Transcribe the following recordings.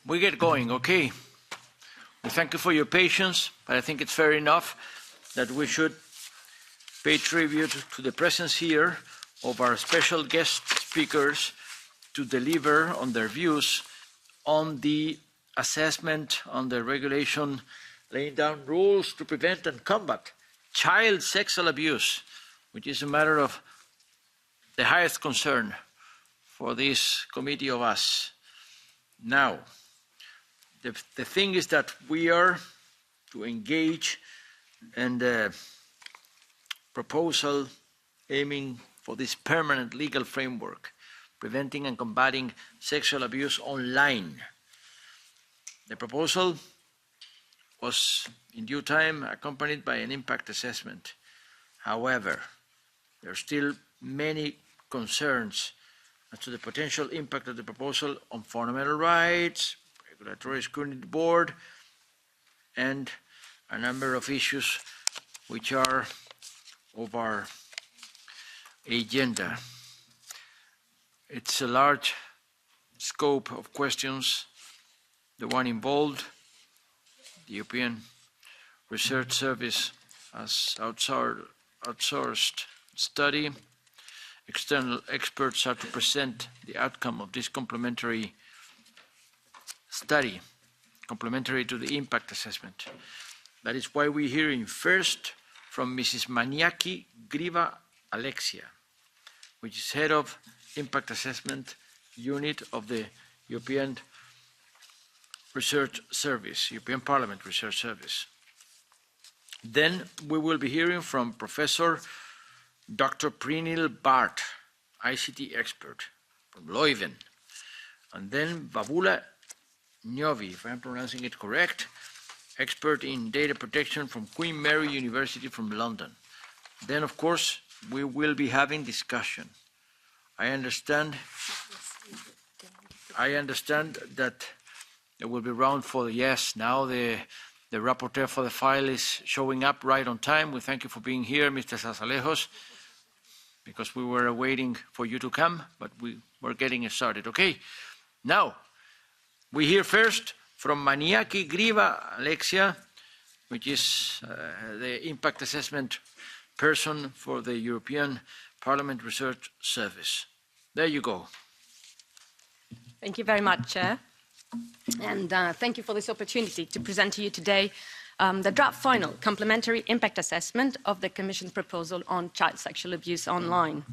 We get going, okay? We thank you for your patience, but I think it's fair enough that we should pay tribute to the presence here of our special guest speakers to deliver on their views on the assessment on the regulation laying down rules to prevent and combat child sexual abuse, which is a matter of the highest concern for this committee of us. Now, the thing is that we are to engage in the proposal aiming for this permanent legal framework, preventing and combating sexual abuse online. The proposal was in due time accompanied by an impact assessment. However, there are still many concerns as to the potential impact of the proposal on fundamental rights, regulatory scrutiny board, and a number of issues which are of our agenda. It's a large scope of questions. The one involved, the European Research Service as outsourced study. External experts are to present the outcome of this complementary study, complementary to the impact assessment. That is why we're hearing first from Mrs. Maniaki Griva Alexia, which is head of Impact Assessment Unit of the European Research Service, European Parliament Research Service. Then we will be hearing from Professor Dr. Prinil Bhatt, ICT expert from Leuven, and then Vavula Njovi, if I'm pronouncing it correct, expert in data protection from Queen Mary University from London. Then, of course, we will be having discussion. I understand that there will be round for the yes. Now the rapporteur for the file is showing up right on time. We thank you for being here, Mr. Zarzalejos, because we were waiting for you to come, but we were getting it started. Okay, now we hear first from Maniaki Griva Alexia, which is the impact assessment person for the European Parliament Research Service. There you go. Thank you very much, Chair. And thank you for this opportunity to present to you today the draft final complementary impact assessment of the Commission's proposal on child sexual abuse online.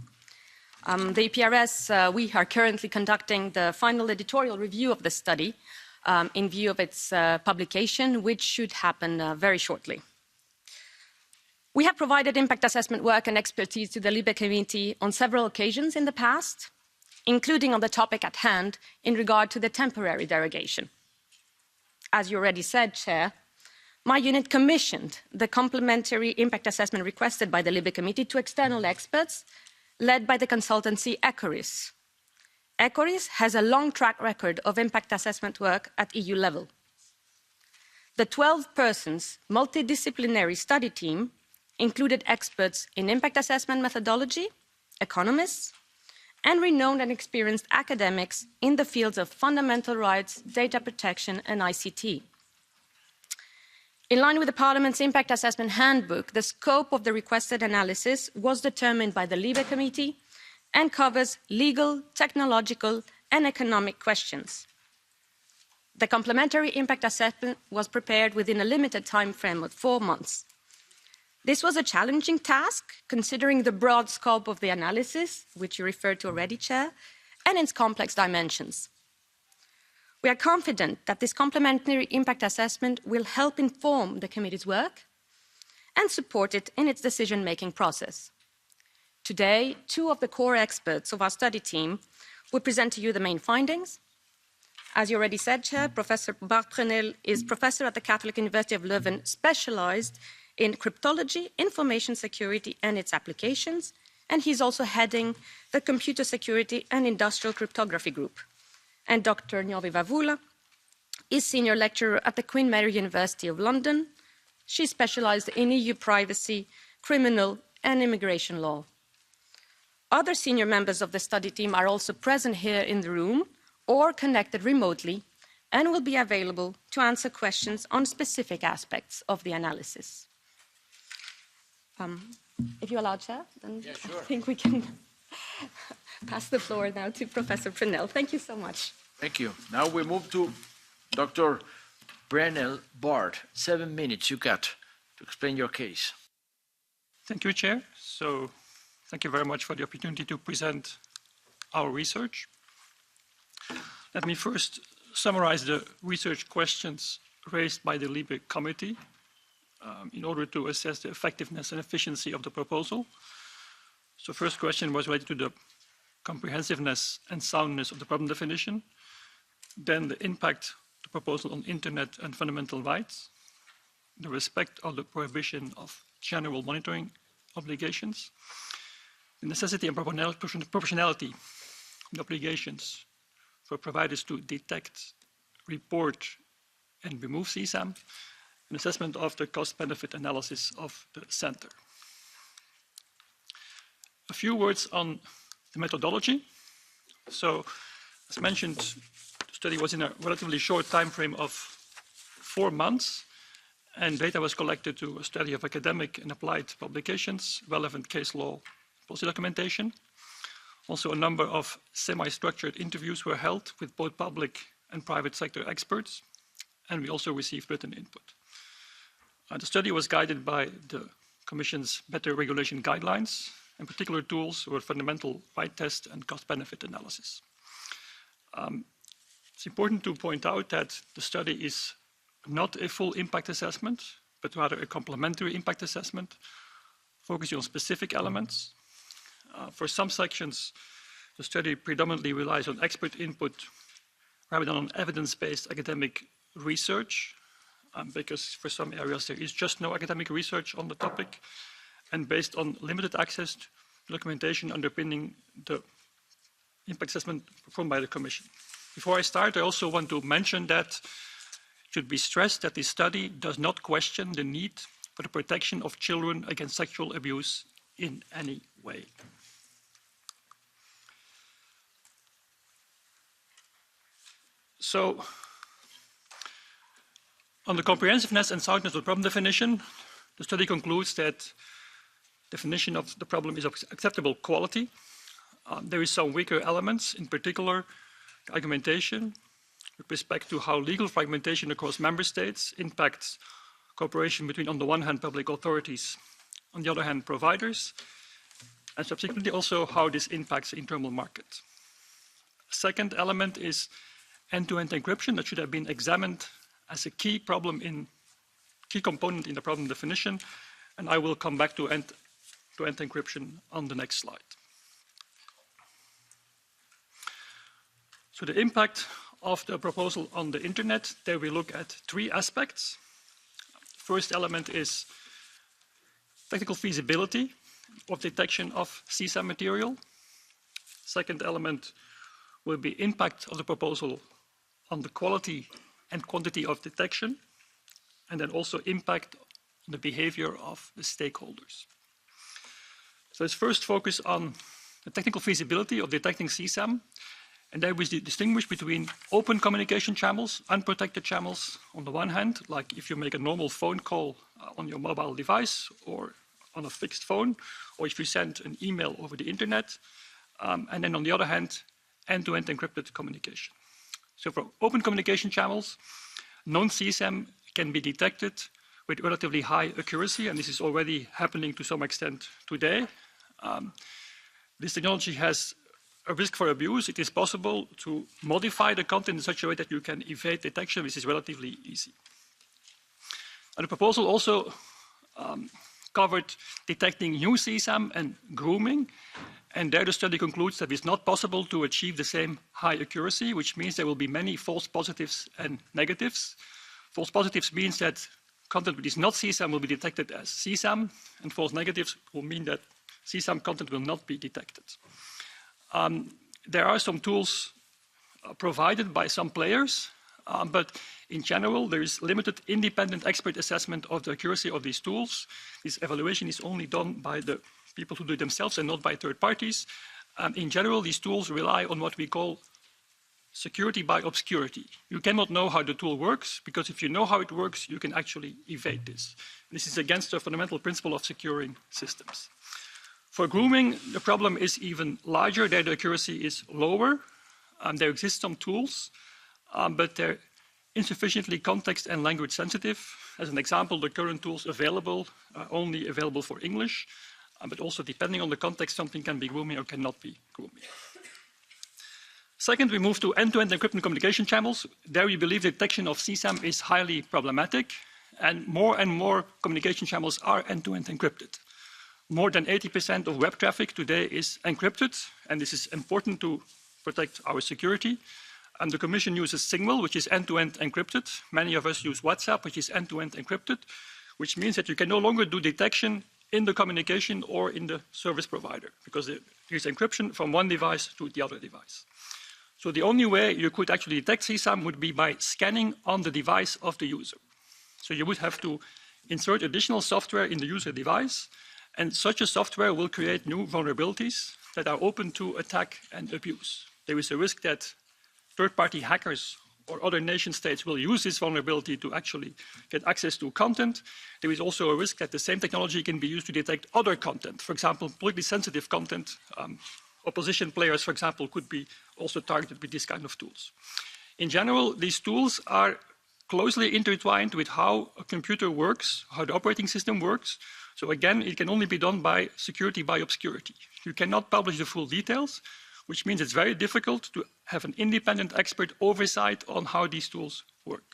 The EPRS, we are currently conducting the final editorial review of the study in view of its publication, which should happen very shortly. We have provided impact assessment work and expertise to the LIBE committee on several occasions in the past, including on the topic at hand in regard to the temporary derogation. As you already said, Chair, my unit commissioned the complementary impact assessment requested by the LIBE committee to external experts led by the consultancy ECORIS. ECORIS has a long track record of impact assessment work at EU level. The 12-persons multidisciplinary study team included experts in impact assessment methodology, economists, and renowned and experienced academics in the fields of fundamental rights, data protection, and ICT. In line with the Parliament's Impact Assessment Handbook, the scope of the requested analysis was determined by the LIBE Committee and covers legal, technological, and economic questions. The complementary impact assessment was prepared within a limited time frame of 4 months. This was a challenging task, considering the broad scope of the analysis, which you referred to already, Chair, and its complex dimensions. We are confident that this complementary impact assessment will help inform the committee's work and support it in its decision-making process. Today, 2 of the core experts of our study team will present to you the main findings. As you already said, Chair, Professor Bart Prenel is professor at the Catholic University of Leuven, specialized in cryptology, information security, and its applications, and he's also heading the Computer Security and Industrial Cryptography Group. And Dr. Njovi Vavula is senior lecturer at the Queen Mary University of London. She specialized in EU privacy, criminal, and immigration law. Other senior members of the study team are also present here in the room or connected remotely and will be available to answer questions on specific aspects of the analysis. If you allow, Chair, then Yeah, sure. I think we can pass the floor now to Professor Prunell. Thank you so much. Thank you. Now we move to Dr. Brennell Bard. 7 minutes you got to explain your case. Thank you, Chair. So thank you very much for the opportunity to present our research. Let me first summarize the research questions raised by the LIBE committee in order to assess the effectiveness and efficiency of the proposal. So first question was related to the comprehensiveness and soundness of the problem definition, then the impact of the proposal on internet and fundamental rights, the respect of the prohibition of general monitoring obligations, the necessity and proportionality of the obligations for providers to detect, report, and remove CSAM, an assessment of the cost-benefit analysis of the center. A few words on the methodology. So, as mentioned, the study was in a relatively short time frame of 4 months, and data was collected to a study of academic and applied publications, relevant case law, policy documentation. Also, a number of semi-structured interviews were held with both public and private sector experts, and we also received written input. The study was guided by the Commission's Better Regulation Guidelines, and particular tools were fundamental right test and cost-benefit analysis. It's important to point out that the study is not a full impact assessment, but rather a complementary impact assessment, focusing on specific elements. For some sections, the study predominantly relies on expert input rather than on evidence-based academic research, because for some areas there is just no academic research on the topic, and based on limited access to documentation underpinning the impact assessment performed by the Commission. Before I start, I also want to mention that it should be stressed that this study does not question the need for the protection of children against sexual abuse in any way. So, on the comprehensiveness and soundness of the problem definition, the study concludes that definition of the problem is of acceptable quality. There is some weaker elements, in particular argumentation with respect to how legal fragmentation across member states impacts cooperation between, on the one hand, public authorities, on the other hand, providers, and subsequently also how this impacts the internal market. Second element is end-to-end encryption that should have been examined as a key component in the problem definition, and I will come back to end-to-end encryption on the next slide. So the impact of the proposal on the internet, there we look at 3 aspects. First element is technical feasibility of detection of CSAM material. Second element will be impact of the proposal on the quality and quantity of detection, and then also impact on the behavior of the stakeholders. So let's first focus on the technical feasibility of detecting CSAM, and there we distinguish between open communication channels, unprotected channels on the one hand, like if you make a normal phone call on your mobile device or on a fixed phone, or if you send an email over the internet, and then on the other hand, end-to-end encrypted communication. So for open communication channels, non-CSAM can be detected with relatively high accuracy, and this is already happening to some extent today. This technology has a risk for abuse. It is possible to modify the content in such a way that you can evade detection, which is relatively easy. And the proposal also covered detecting new CSAM and grooming, and there the study concludes that it's not possible to achieve the same high accuracy, which means there will be many false positives and negatives. False positives means that content which is not CSAM will be detected as CSAM, and false negatives will mean that CSAM content will not be detected. There are some tools provided by some players, but in general, there is limited independent expert assessment of the accuracy of these tools. This evaluation is only done by the people who do it themselves and not by third parties. In general, these tools rely on what we call security by obscurity. You cannot know how the tool works, because if you know how it works, you can actually evade this. This is against the fundamental principle of securing systems. For grooming, the problem is even larger. There the accuracy is lower. There exist some tools, but they're insufficiently context and language sensitive. As an example, the current tools available are only available for English, but also depending on the context, something can be grooming or cannot be grooming. Second, we move to end-to-end encrypted communication channels. There we believe detection of CSAM is highly problematic, and more communication channels are end-to-end encrypted. More than 80% of web traffic today is encrypted, and this is important to protect our security. And the Commission uses Signal, which is end-to-end encrypted. Many of us use WhatsApp, which is end-to-end encrypted, which means that you can no longer do detection in the communication or in the service provider, because there is encryption from one device to the other device. So the only way you could actually detect CSAM would be by scanning on the device of the user. So you would have to insert additional software in the user device, and such a software will create new vulnerabilities that are open to attack and abuse. There is a risk that third-party hackers or other nation states will use this vulnerability to actually get access to content. There is also a risk that the same technology can be used to detect other content. For example, politically sensitive content. Opposition players, for example, could be also targeted with these kind of tools. In general, these tools are closely intertwined with how a computer works, how the operating system works. So again, it can only be done by security by obscurity. You cannot publish the full details, which means it's very difficult to have an independent expert oversight on how these tools work.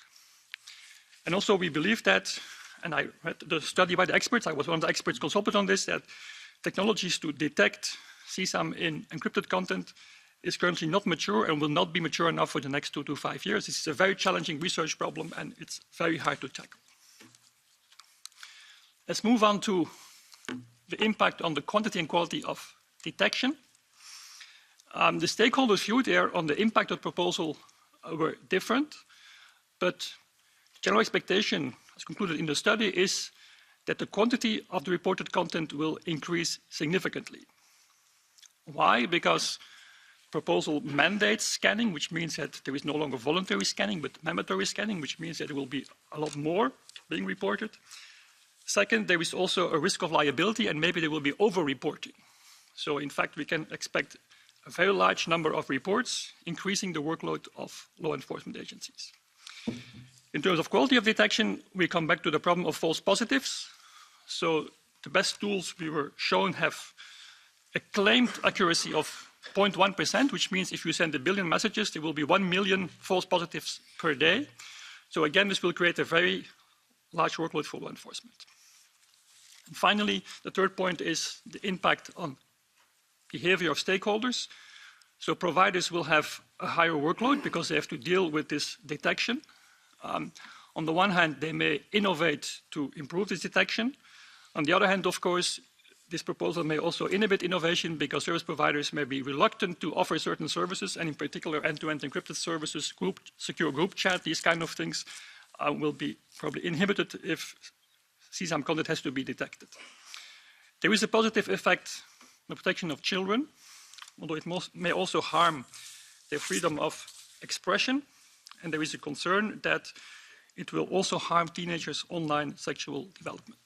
And also we believe that, and I read the study by the experts, I was one of the experts consulted on this, that technologies to detect CSAM in encrypted content is currently not mature and will not be mature enough for the next 2 to 5 years. This is a very challenging research problem and it's very hard to tackle. Let's move on to the impact on the quantity and quality of detection. The stakeholders' view there on the impact of the proposal were different, but general expectation, as concluded in the study, is that the quantity of the reported content will increase significantly. Why? Because the proposal mandates scanning, which means that there is no longer voluntary scanning, but mandatory scanning, which means that there will be a lot more being reported. Second, there is also a risk of liability, and maybe there will be over-reporting. So in fact, we can expect a very large number of reports, increasing the workload of law enforcement agencies. In terms of quality of detection, we come back to the problem of false positives. So the best tools we were shown have a claimed accuracy of 0.1%, which means if you send 1 billion messages, there will be 1 million false positives per day. So again, this will create a very large workload for law enforcement. And finally, the third point is the impact on behavior of stakeholders. So providers will have a higher workload because they have to deal with this detection. On the one hand, they may innovate to improve this detection. On the other hand, of course, this proposal may also inhibit innovation because service providers may be reluctant to offer certain services, and in particular end-to-end encrypted services, secure group chat, these kind of things will be probably inhibited if CSAM content has to be detected. There is a positive effect on the protection of children, although it may also harm their freedom of expression, and there is a concern that it will also harm teenagers' online sexual development.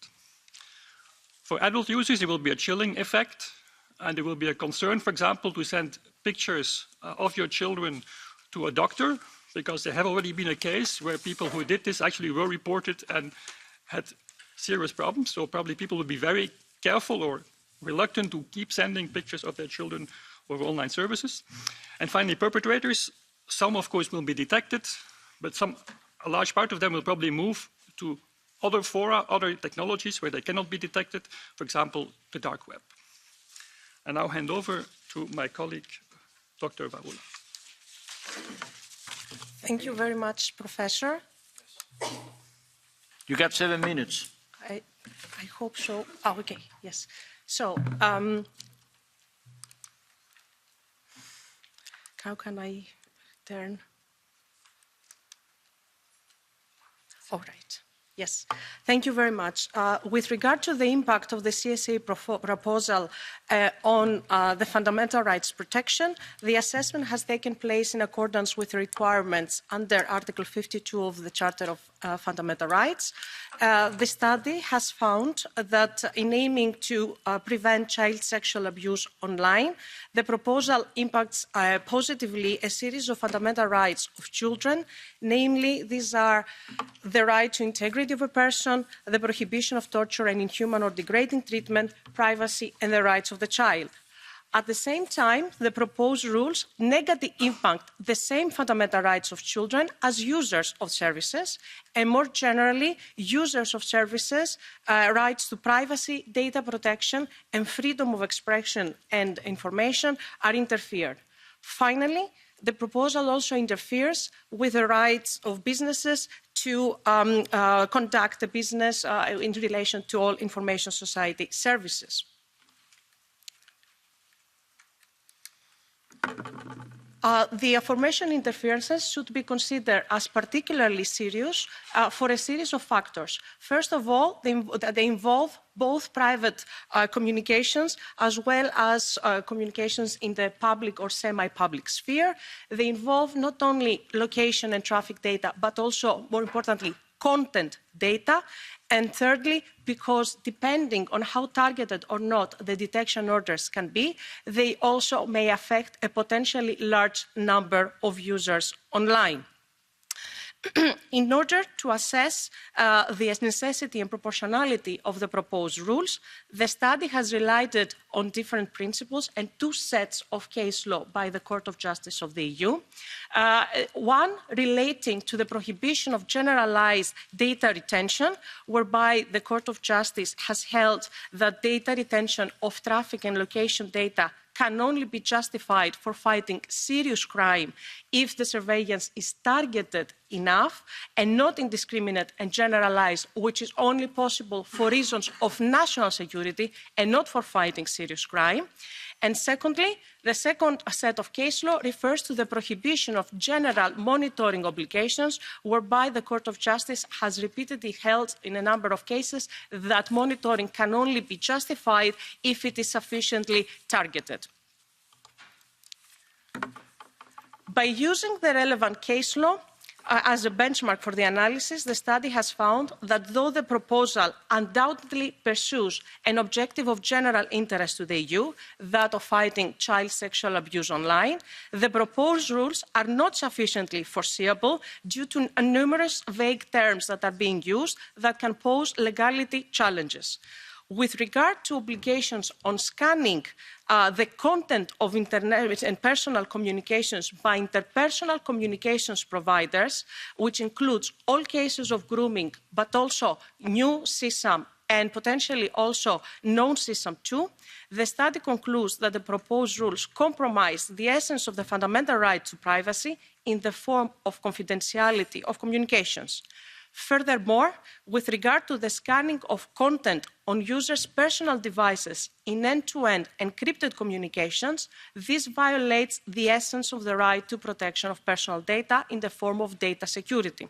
For adult users, there will be a chilling effect, and there will be a concern, for example, to send pictures of your children to a doctor, because there have already been a case where people who did this actually were reported and had serious problems. So probably people will be very careful or reluctant to keep sending pictures of their children over online services. And finally, perpetrators, some of course will be detected, but a large part of them will probably move to other fora, other technologies where they cannot be detected, for example, the dark web. I now hand over to my colleague, Dr. Varula. Thank you very much, Professor. You got 7 minutes. I hope so. Oh, okay, yes. So, how can I turn? All right. Yes, thank you very much. With regard to the impact of the CSA proposal on the fundamental rights protection, the assessment has taken place in accordance with the requirements under Article 52 of the Charter of Fundamental Rights. The study has found that in aiming to prevent child sexual abuse online, the proposal impacts positively a series of fundamental rights of children, namely these are the right to integrity of a person, the prohibition of torture and inhuman or degrading treatment, privacy, and the rights of the child. At the same time, the proposed rules negatively impact the same fundamental rights of children as users of services, and more generally, users of services' rights to privacy, data protection, and freedom of expression and information are interfered. Finally, the proposal also interferes with the rights of businesses to conduct a business in relation to all information society services. The aforementioned interferences should be considered as particularly serious for a series of factors. First of all, they involve both private communications as well as communications in the public or semi-public sphere. They involve not only location and traffic data, but also, more importantly, content data. And thirdly, because depending on how targeted or not the detection orders can be, they also may affect a potentially large number of users online. In order to assess the necessity and proportionality of the proposed rules, the study has relied on different principles and two sets of case law by the Court of Justice of the EU. One relating to the prohibition of generalized data retention, whereby the Court of Justice has held that data retention of traffic and location data can only be justified for fighting serious crime if the surveillance is targeted enough and not indiscriminate and generalized, which is only possible for reasons of national security and not for fighting serious crime. And secondly, the second set of case law refers to the prohibition of general monitoring obligations, whereby the Court of Justice has repeatedly held in a number of cases that monitoring can only be justified if it is sufficiently targeted. By using the relevant case law as a benchmark for the analysis, the study has found that though the proposal undoubtedly pursues an objective of general interest to the EU, that of fighting child sexual abuse online, the proposed rules are not sufficiently foreseeable due to numerous vague terms that are being used that can pose legality challenges. With regard to obligations on scanning the content of internet and personal communications by interpersonal communications providers, which includes all cases of grooming, but also new CSAM and potentially also known CSAM 2, the study concludes that the proposed rules compromise the essence of the fundamental right to privacy in the form of confidentiality of communications. Furthermore, with regard to the scanning of content on users' personal devices in end-to-end encrypted communications, this violates the essence of the right to protection of personal data in the form of data security.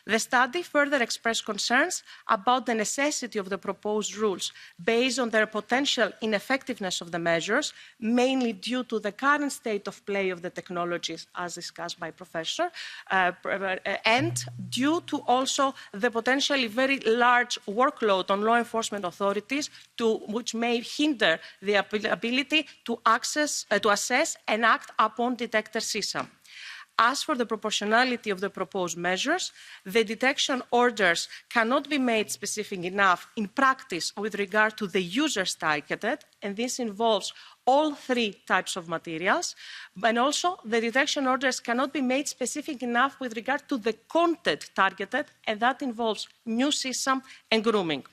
The study further expressed concerns about the necessity of the proposed rules based on their potential ineffectiveness of the measures, mainly due to the current state of play of the technologies, as discussed by Professor, and due to also the potentially very large workload on law enforcement authorities, which may hinder the ability to assess and act upon detected CSAM. As for the proportionality of the proposed measures, the detection orders cannot be made specific enough in practice with regard to the users targeted, and this involves all three types of materials, and also the detection orders cannot be made specific enough with regard to the content targeted, and that involves new CSAM and grooming.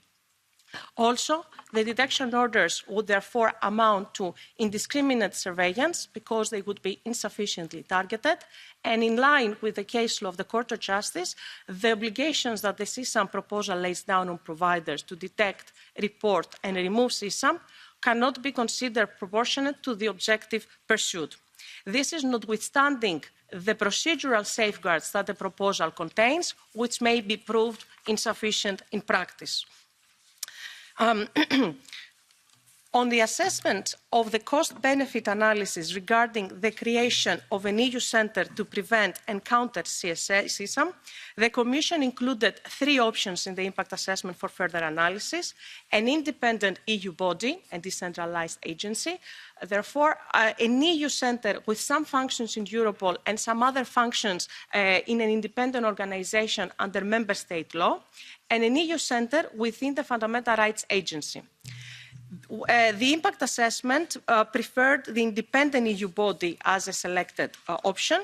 Also, the detection orders would therefore amount to indiscriminate surveillance because they would be insufficiently targeted, and in line with the case law of the Court of Justice, the obligations that the CSAM proposal lays down on providers to detect, report and remove CSAM cannot be considered proportionate to the objective pursued. This is notwithstanding the procedural safeguards that the proposal contains, which may be proved insufficient in practice. On the assessment of the cost-benefit analysis regarding the creation of an EU centre to prevent and counter CSAM, the Commission included 3 options in the impact assessment for further analysis: an independent EU body and decentralised agency, therefore an EU centre with some functions in Europol and some other functions in an independent organisation under Member State law, and an EU centre within the Fundamental Rights Agency. The impact assessment preferred the independent EU body as a selected option,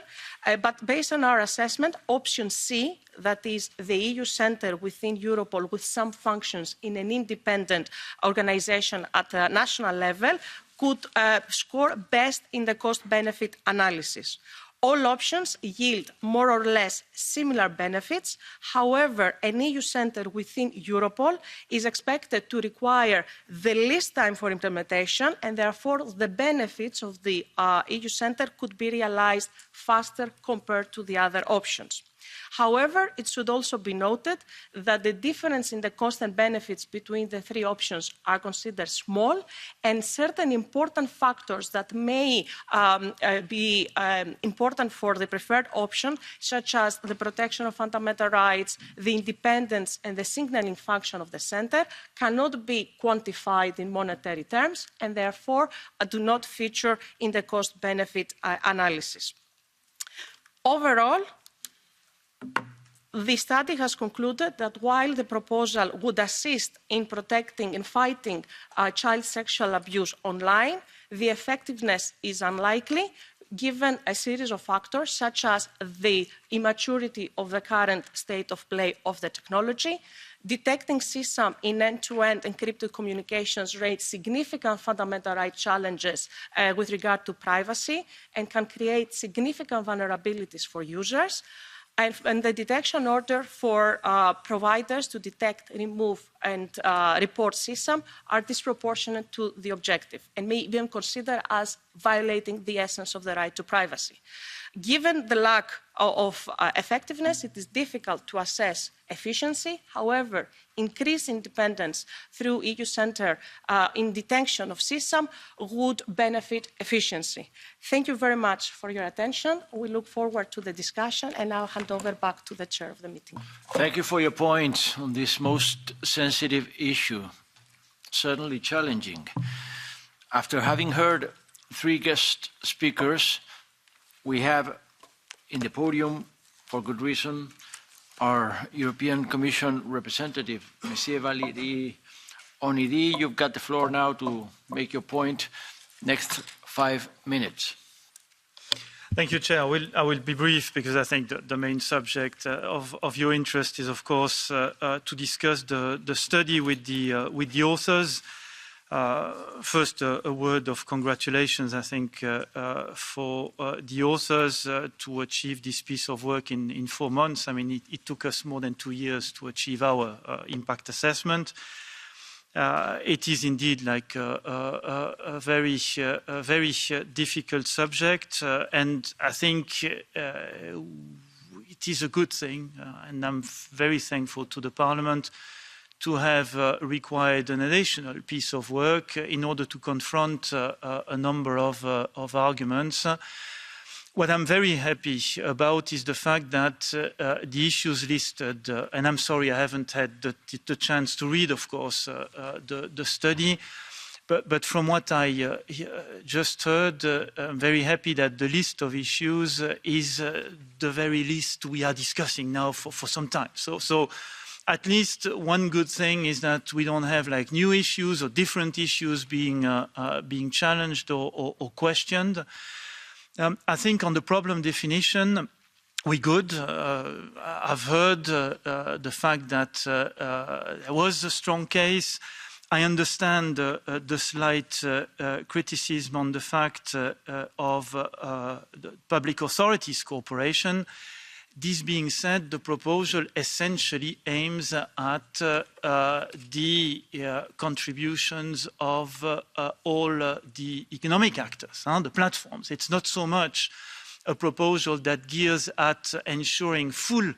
but based on our assessment, option C, that is the EU centre within Europol with some functions in an independent organisation at a national level, could score best in the cost-benefit analysis. All options yield more or less similar benefits. However, an EU centre within Europol is expected to require the least time for implementation, and therefore the benefits of the EU centre could be realised faster compared to the other options. However, it should also be noted that the difference in the cost and benefits between the 3 options are considered small, and certain important factors that may be important for the preferred option, such as the protection of fundamental rights, the independence and the signalling function of the centre, cannot be quantified in monetary terms and therefore do not feature in the cost-benefit analysis. Overall, the study has concluded that while the proposal would assist in protecting and fighting child sexual abuse online, the effectiveness is unlikely given a series of factors such as the immaturity of the current state of play of the technology. Detecting CSAM in end-to-end encrypted communications raises significant fundamental rights challenges with regard to privacy and can create significant vulnerabilities for users. And the detection order for providers to detect, remove, and report CSAM are disproportionate to the objective and may be considered as violating the essence of the right to privacy. Given the lack of effectiveness, it is difficult to assess efficiency. However, increased independence through EU Centre in detection of CSAM would benefit efficiency. Thank you very much for your attention. We look forward to the discussion, and I'll hand over back to the chair of the meeting. Thank you for your points on this most sensitive issue, certainly challenging. After having heard 3 guest speakers, we have in the podium, for good reason, our European Commission representative, Monsieur Valéry Onidi. You've got the floor now to make your point. Next 5 minutes. Thank you, Chair. I will be brief because I think the main subject of your interest is, of course, to discuss the study with the authors. First, a word of congratulations, I think, for the authors to achieve this piece of work in 4 months. I mean, it took us more than 2 years to achieve our impact assessment. It is indeed like a very difficult subject, and I think it is a good thing, and I'm very thankful to the Parliament to have required an additional piece of work in order to confront a number of arguments. What I'm very happy about is the fact that the issues listed, and I'm sorry I haven't had the chance to read, of course, the study, but from what I just heard, I'm very happy that the list of issues is the very list we are discussing now for some time. So at least one good thing is that we don't have like new issues or different issues being challenged or questioned. I think on the problem definition, we're good. I've heard the fact that there was a strong case. I understand the slight criticism on the fact of the public authorities cooperation. This being said, the proposal essentially aims at the contributions of all the economic actors, the platforms. It's not so much a proposal that gears at ensuring full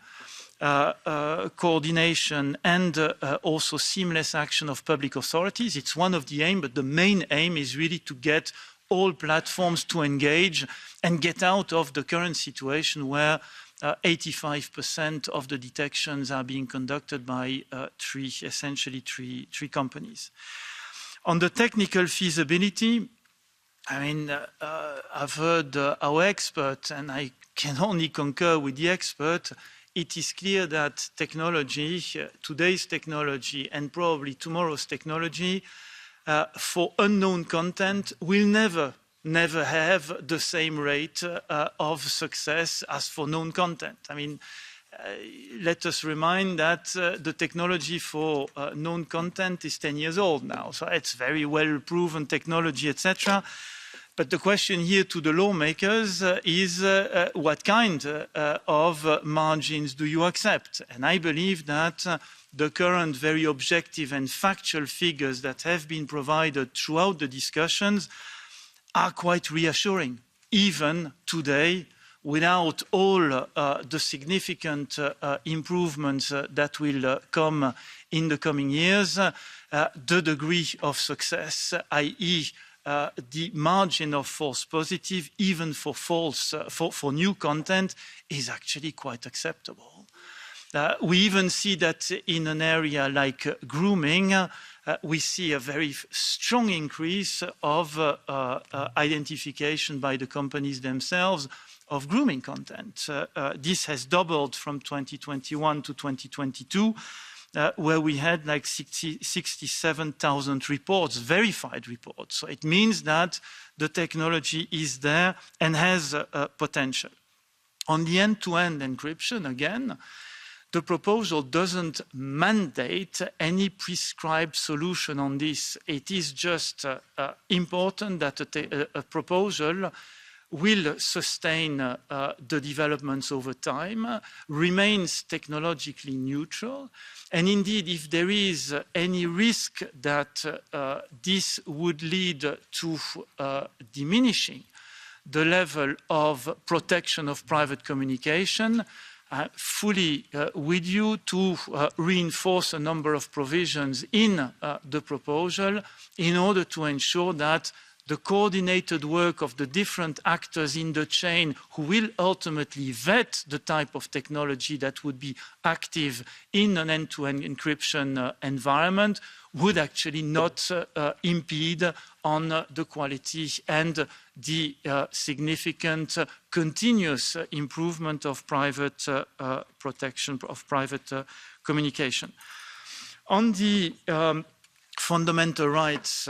coordination and also seamless action of public authorities. It's one of the aims, but the main aim is really to get all platforms to engage and get out of the current situation where 85% of the detections are being conducted by essentially three companies. On the technical feasibility, I mean, I've heard our expert, and I can only concur with the expert. It is clear that technology, today's technology and probably tomorrow's technology, for unknown content will never have the same rate of success as for known content. I mean, let us remind that the technology for known content is 10 years old now, so it's very well proven technology, etc. But the question here to the lawmakers is what kind of margins do you accept? And I believe that the current very objective and factual figures that have been provided throughout the discussions are quite reassuring, even today, without all the significant improvements that will come in the coming years. The degree of success, i.e., the margin of false positive, even for for new content, is actually quite acceptable. We even see that in an area like grooming, we see a very strong increase of identification by the companies themselves of grooming content. This has doubled from 2021 to 2022, where we had like 67,000 reports, verified reports. So it means that the technology is there and has potential. On the end-to-end encryption, again, the proposal doesn't mandate any prescribed solution on this. It is just important that a proposal will sustain the developments over time, remains technologically neutral, and indeed, if there is any risk that this would lead to diminishing the level of protection of private communication, fully with you to reinforce a number of provisions in the proposal in order to ensure that the coordinated work of the different actors in the chain who will ultimately vet the type of technology that would be active in an end-to-end encryption environment would actually not impede on the quality and the significant continuous improvement of private protection, of private communication. On the fundamental rights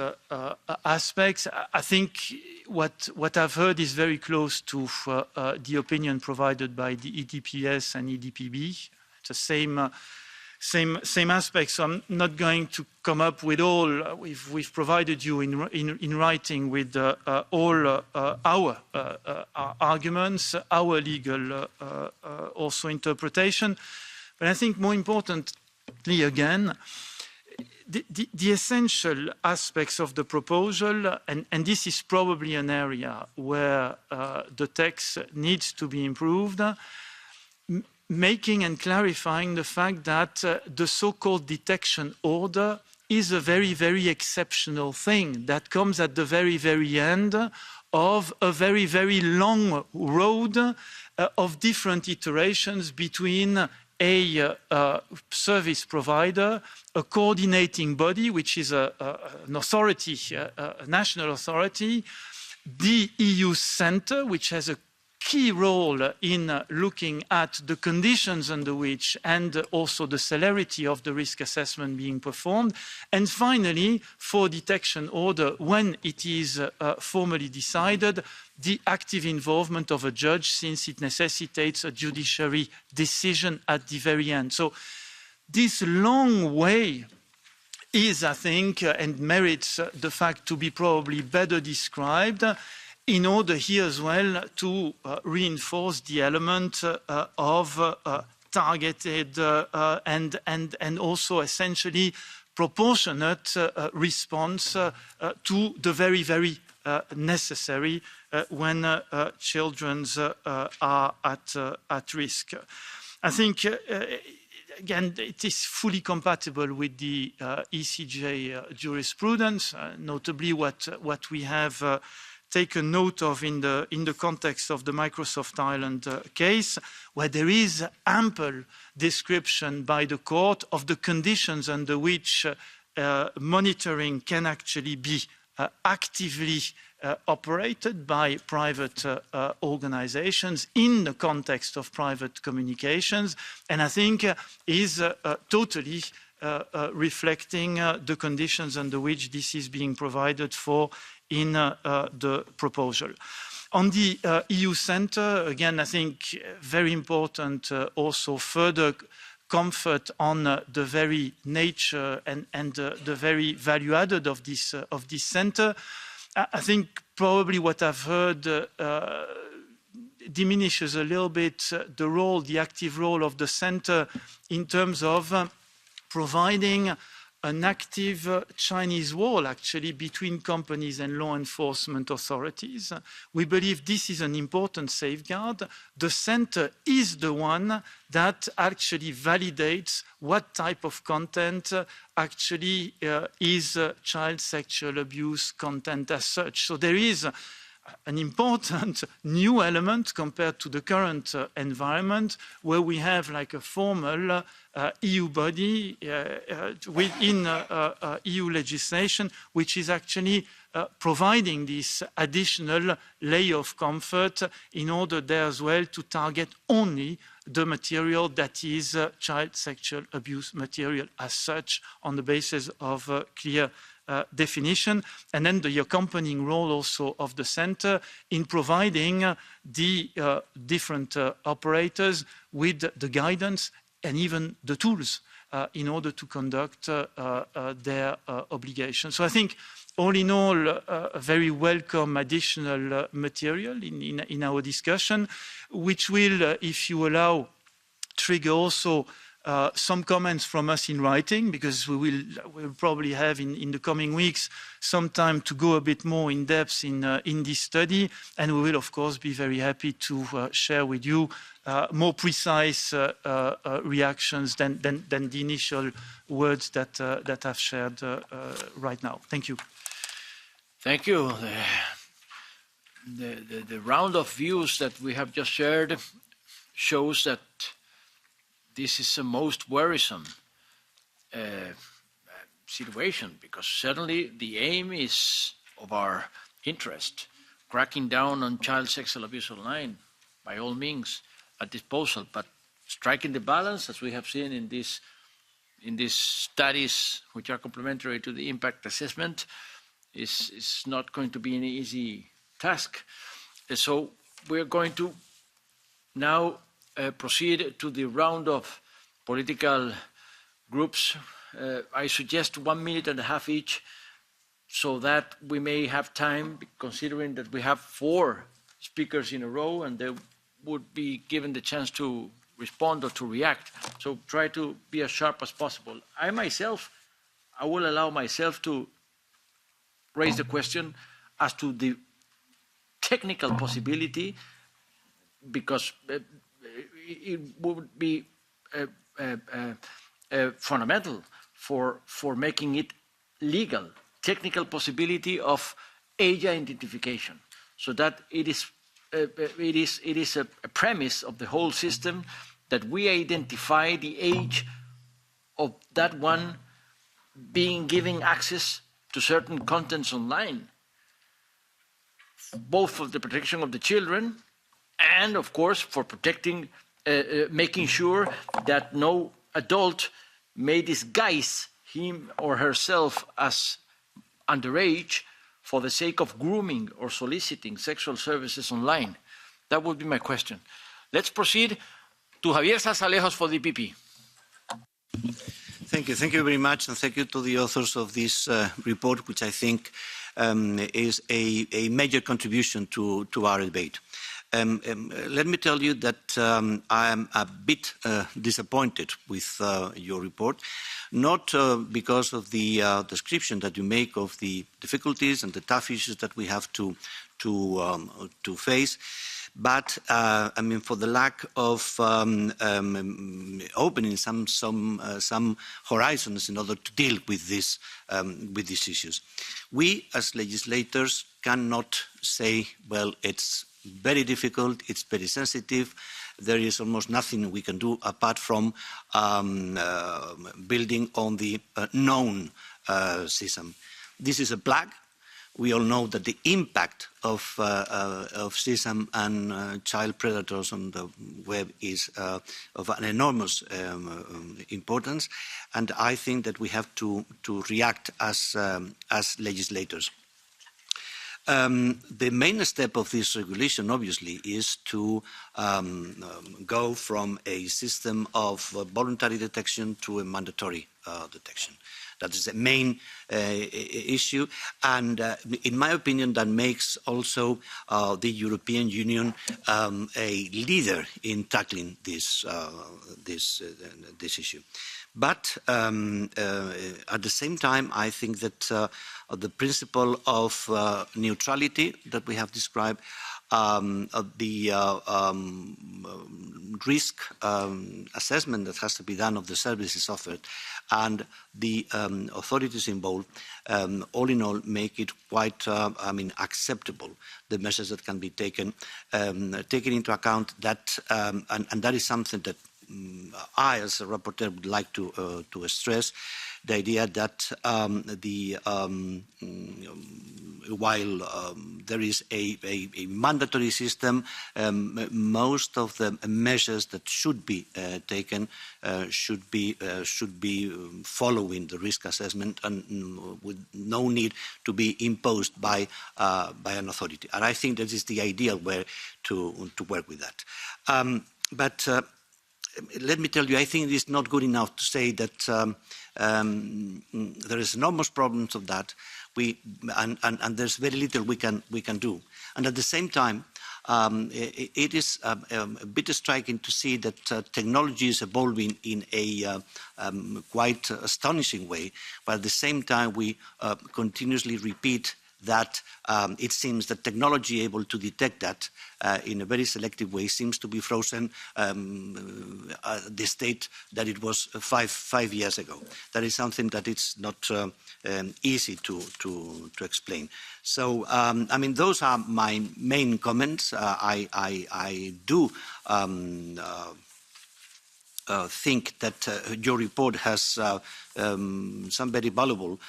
aspects, I think what I've heard is very close to the opinion provided by the EDPS and EDPB. It's the same aspects. So I'm not going to come up with all. We've provided you in writing with all our arguments, our legal also interpretation. But I think more importantly, again, the essential aspects of the proposal, and this is probably an area where the text needs to be improved, making and clarifying the fact that the so-called detection order is a very, very exceptional thing that comes at the very, very end of a very, very long road of different iterations between a service provider, a coordinating body, which is an authority, a national authority, the EU Centre, which has a key role in looking at the conditions under which and also the celerity of the risk assessment being performed. And finally, for detection order, when it is formally decided, the active involvement of a judge, since it necessitates a judiciary decision at the very end. So this long way is, I think, and merits the fact to be probably better described, in order here as well to reinforce the element of targeted and also essentially proportionate response to the very, very necessary when children are at risk. I think, again, it is fully compatible with the ECJ jurisprudence, notably what we have taken note of in the context of the Microsoft Ireland case, where there is ample description by the court of the conditions under which monitoring can actually be actively operated by private organizations in the context of private communications, and I think is totally reflecting the conditions under which this is being provided for in the proposal. On the EU Centre, again, I think very important also further comfort on the very nature and the very value added of this centre. I think probably what I've heard diminishes a little bit the active role of the centre in terms of providing an active Chinese wall actually between companies and law enforcement authorities. We believe this is an important safeguard. The centre is the one that actually validates what type of content actually is child sexual abuse content as such. So there is an important new element compared to the current environment where we have like a formal EU body within EU legislation which is actually providing this additional layer of comfort in order there as well to target only the material that is child sexual abuse material as such on the basis of clear definition, and then the accompanying role also of the centre in providing the different operators with the guidance and even the tools in order to conduct their obligations. So I think all in all, a very welcome additional material in our discussion, which will, if you allow, trigger also some comments from us in writing, because we'll probably have in the coming weeks some time to go a bit more in depth in this study, and we will of course be very happy to share with you more precise reactions than the initial words that I've shared right now. Thank you. Thank you. The round of views that we have just shared shows that this is a most worrisome situation, because certainly the aim is of our interest, cracking down on child sexual abuse online, by all means, at disposal, but striking the balance, as we have seen in these studies, which are complementary to the impact assessment, is not going to be an easy task. So we're going to now proceed to the round of political groups. I suggest 1.5 minutes each, so that we may have time, considering that we have 4 speakers in a row and they would be given the chance to respond or to react. So try to be as sharp as possible. I will allow myself to raise the question as to the technical possibility, because it would be fundamental for making it legal, technical possibility of age identification, so that it is a premise of the whole system that we identify the age of that one being given access to certain contents online, both for the protection of the children and, of course, for protecting, making sure that no adult may disguise him or herself as underage for the sake of grooming or soliciting sexual services online. That would be my question. Let's proceed to Javier Sarsalejos for the EPP. Thank you. Thank you very much, and thank you to the authors of this report, which I think is a major contribution to our debate. Let me tell you that I am a bit disappointed with your report, not because of the description that you make of the difficulties and the tough issues that we have to face, but I mean, for the lack of opening some horizons in order to deal with these issues. We, as legislators, cannot say, well, it's very difficult, it's very sensitive, there is almost nothing we can do apart from building on the known system. This is a plague. We all know that the impact of CSAM and child predators on the web is of an enormous importance, and I think that we have to react as legislators. The main step of this regulation, obviously, is to go from a system of voluntary detection to a mandatory detection. That is the main issue, and in my opinion, that makes also the European Union a leader in tackling this issue. But at the same time, I think that the principle of neutrality that we have described, the risk assessment that has to be done of the services offered, and the authorities involved, all in all, make it quite, acceptable, the measures that can be taken, taking into account that, and that is something that I, as a rapporteur, would like to stress, the idea that while there is a mandatory system, most of the measures that should be taken should be following the risk assessment and with no need to be imposed by an authority. And I think that is the ideal way to work with that. But let me tell you, I think it is not good enough to say that there is enormous problems of that, and there's very little we can do. And at the same time, it is a bit striking to see that technology is evolving in a quite astonishing way, but at the same time we continuously repeat that it seems that technology able to detect that in a very selective way seems to be frozen the state that it was five years ago. That is something that it's not easy to explain. So, I mean, those are my main comments. I do think that your report has some very valuable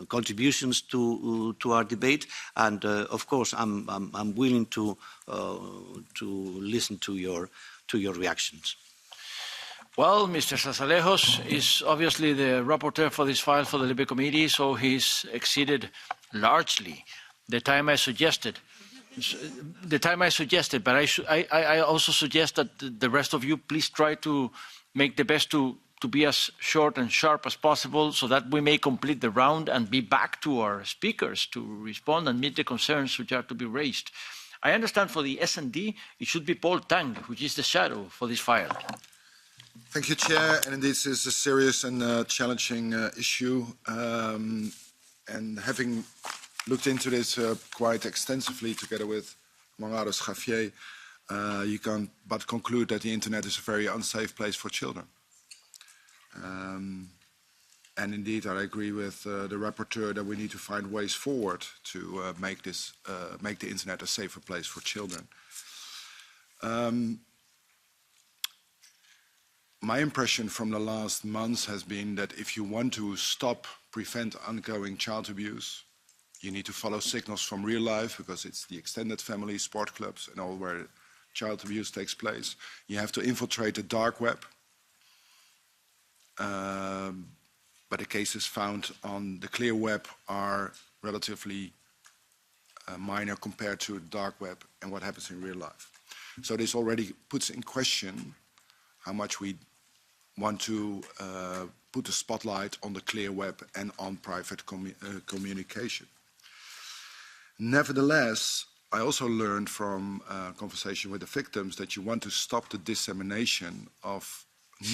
contributions to our debate, and of course I'm willing to listen to your reactions. Well, Mr. Zarzalejos is obviously the rapporteur for this file for the LIBE committee, so he's exceeded largely the time I suggested. But I also suggest that the rest of you please try to make the best to be as short and sharp as possible so that we may complete the round and be back to our speakers to respond and meet the concerns which are to be raised. I understand for the S&D, it should be Paul Tang, which is the shadow for this file. Thank you, Chair. And indeed, this is a serious and challenging issue. And having looked into this quite extensively together with, among others, Javier, you can but conclude that the internet is a very unsafe place for children. And indeed, I agree with the rapporteur that we need to find ways forward to make the internet a safer place for children. My impression from the last months has been that if you want to prevent ongoing child abuse, you need to follow signals from real life, because it's the extended family, sport clubs, and all where child abuse takes place. You have to infiltrate the dark web. But the cases found on the clear web are relatively minor compared to the dark web and what happens in real life. So this already puts in question how much we want to put the spotlight on the clear web and on private communication. Nevertheless, I also learned from conversation with the victims that you want to stop the dissemination of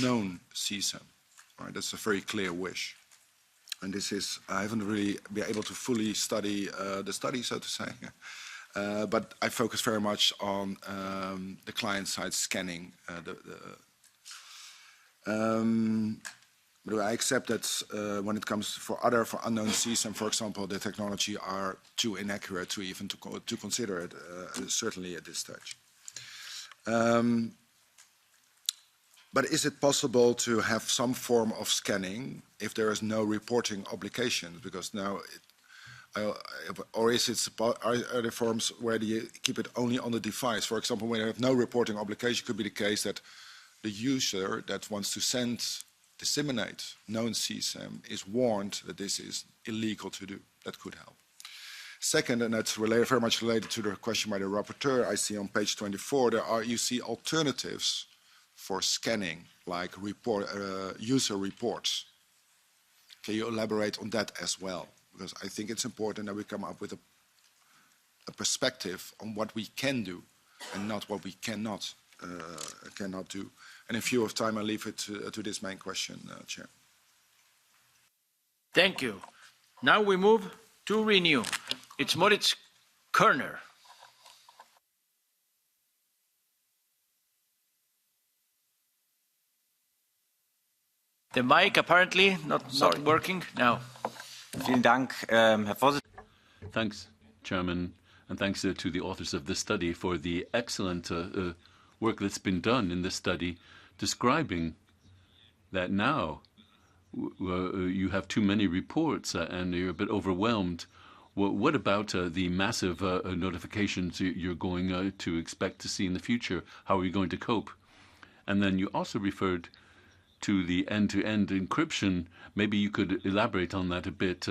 known CSAM. Right? That's a very clear wish. And this is, I haven't really been able to fully study the study, so to say. But I focus very much on the client-side scanning. But I accept that when it comes for unknown CSAM, for example, the technology are too inaccurate to even to consider it, certainly at this stage. But is it possible to have some form of scanning if there is no reporting obligation? Because now, or is it, are there forms where you keep it only on the device? For example, when you have no reporting obligation, it could be the case that the user that wants to disseminate known CSAM is warned that this is illegal to do. That could help. Second, and that's very much related to the question by the rapporteur, I see on page 24, you see alternatives for scanning, like user reports. Can you elaborate on that as well? Because I think it's important that we come up with a perspective on what we can do and not what we cannot do. And in view of time, I leave it to this main question, Chair. Thank you. Now we move to Renew. It's Moritz Kerner. The mic apparently not working now. Vielen Dank, Herr Vorsitzender. Thanks, Chairman, and thanks to the authors of this study for the excellent work that's been done in this study, describing that now you have too many reports and you're a bit overwhelmed. What about the massive notifications you're going to expect to see in the future? How are you going to cope? And then you also referred to the end-to-end encryption. Maybe you could elaborate on that a bit.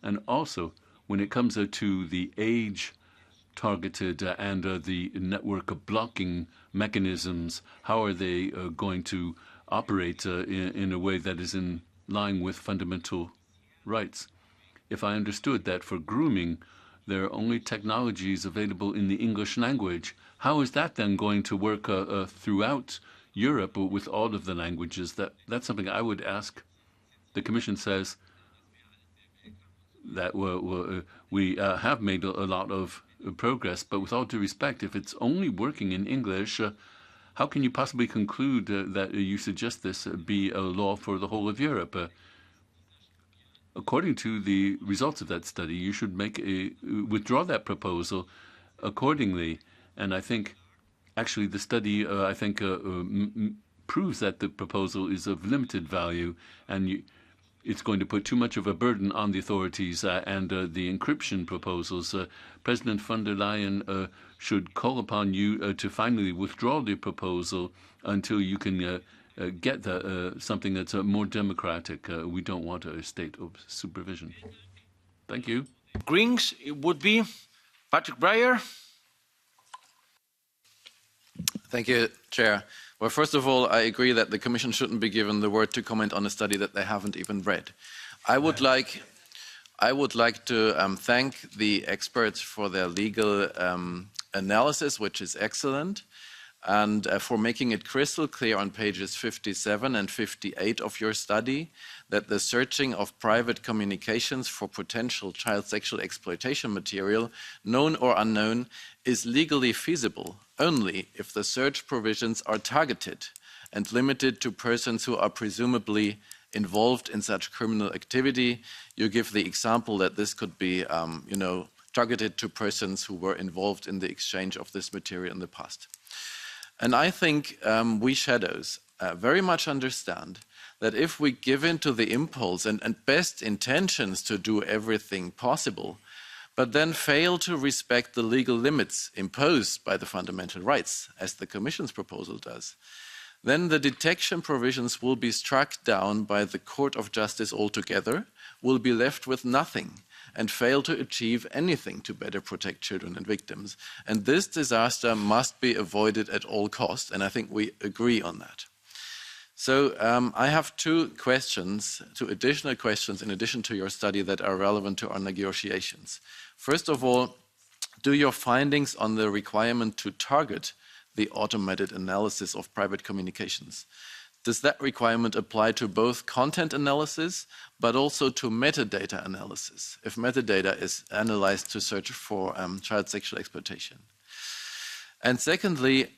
And also, when it comes to the age-targeted and the network blocking mechanisms, how are they going to operate in a way that is in line with fundamental rights? If I understood that for grooming, there are only technologies available in the English language, how is that then going to work throughout Europe with all of the languages? That's something I would ask. The Commission says that we have made a lot of progress, but with all due respect, if it's only working in English, how can you possibly conclude that you suggest this be a law for the whole of Europe? According to the results of that study, you should withdraw that proposal accordingly. And I think, actually, the study, I think, proves that the proposal is of limited value, and it's going to put too much of a burden on the authorities and the encryption proposals. President von der Leyen should call upon you to finally withdraw the proposal until you can get something that's more democratic. We don't want a state of supervision. Thank you. Greens, it would be Patrick Breyer. Thank you, Chair. Well, first of all, I agree that the Commission shouldn't be given the word to comment on a study that they haven't even read. I would like to thank the experts for their legal analysis, which is excellent, and for making it crystal clear on pages 57 and 58 of your study that the searching of private communications for potential child sexual exploitation material, known or unknown, is legally feasible only if the search provisions are targeted and limited to persons who are presumably involved in such criminal activity. You give the example that this could be, targeted to persons who were involved in the exchange of this material in the past. And I think we shadows very much understand that if we give in to the impulse and best intentions to do everything possible, but then fail to respect the legal limits imposed by the fundamental rights, as the Commission's proposal does, then the detection provisions will be struck down by the Court of Justice altogether, will be left with nothing, and fail to achieve anything to better protect children and victims. And this disaster must be avoided at all costs, and I think we agree on that. So I have two additional questions in addition to your study that are relevant to our negotiations. First of all, do your findings on the requirement to target the automated analysis of private communications, does that requirement apply to both content analysis but also to metadata analysis, if metadata is analyzed to search for child sexual exploitation? And secondly,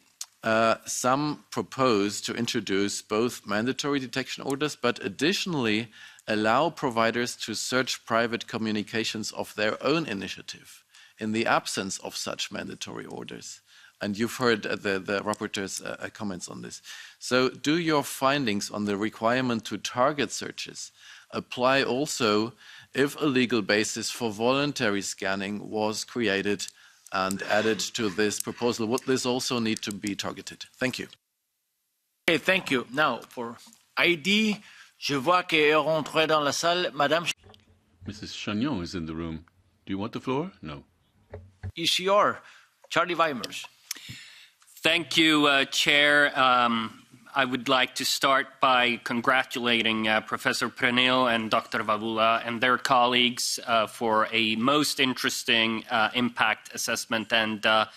some propose to introduce both mandatory detection orders, but additionally allow providers to search private communications of their own initiative in the absence of such mandatory orders. And you've heard the rapporteur's comments on this. So do your findings on the requirement to target searches apply also if a legal basis for voluntary scanning was created and added to this proposal? Would this also need to be targeted? Thank you. Okay, thank you. Now, for ID, je vois qu'elle est rentrée dans la salle. Madame Mrs. Chagnon is in the room. Do you want the floor? No. ECR, Charlie Weimers. Thank you, Chair. I would like to start by congratulating Professor Prenil and Dr. Vavula and their colleagues for a most interesting impact assessment. And I'm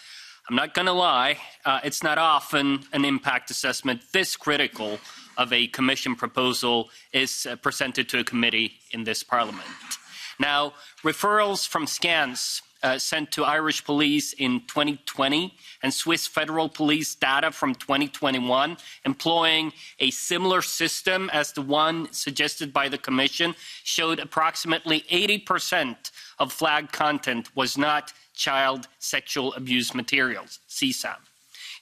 not going to lie, it's not often an impact assessment this critical of a Commission proposal is presented to a committee in this Parliament. Now, referrals from scans sent to Irish police in 2020 and Swiss federal police data from 2021 employing a similar system as the one suggested by the Commission showed approximately 80% of flagged content was not child sexual abuse materials, CSAM.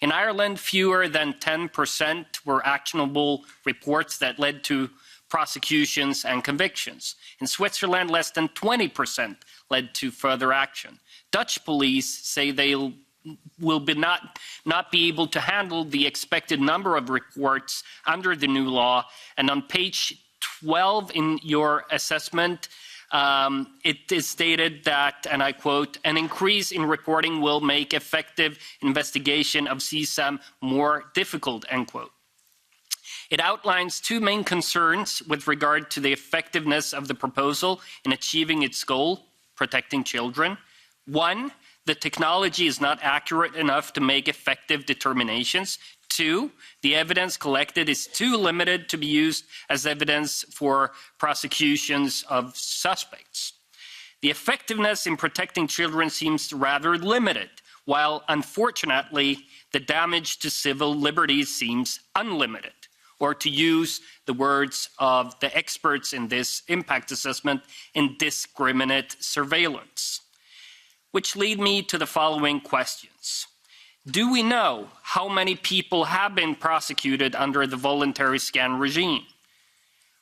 In Ireland, fewer than 10% were actionable reports that led to prosecutions and convictions. In Switzerland, less than 20% led to further action. Dutch police say they will not be able to handle the expected number of reports under the new law. And on page 12 in your assessment, it is stated that, and I quote, an increase in reporting will make effective investigation of CSAM more difficult, end quote. It outlines two main concerns with regard to the effectiveness of the proposal in achieving its goal, protecting children. One, the technology is not accurate enough to make effective determinations. Two, the evidence collected is too limited to be used as evidence for prosecutions of suspects. The effectiveness in protecting children seems rather limited, while unfortunately the damage to civil liberties seems unlimited. Or to use the words of the experts in this impact assessment, indiscriminate surveillance. Which lead me to the following questions. Do we know how many people have been prosecuted under the voluntary scan regime?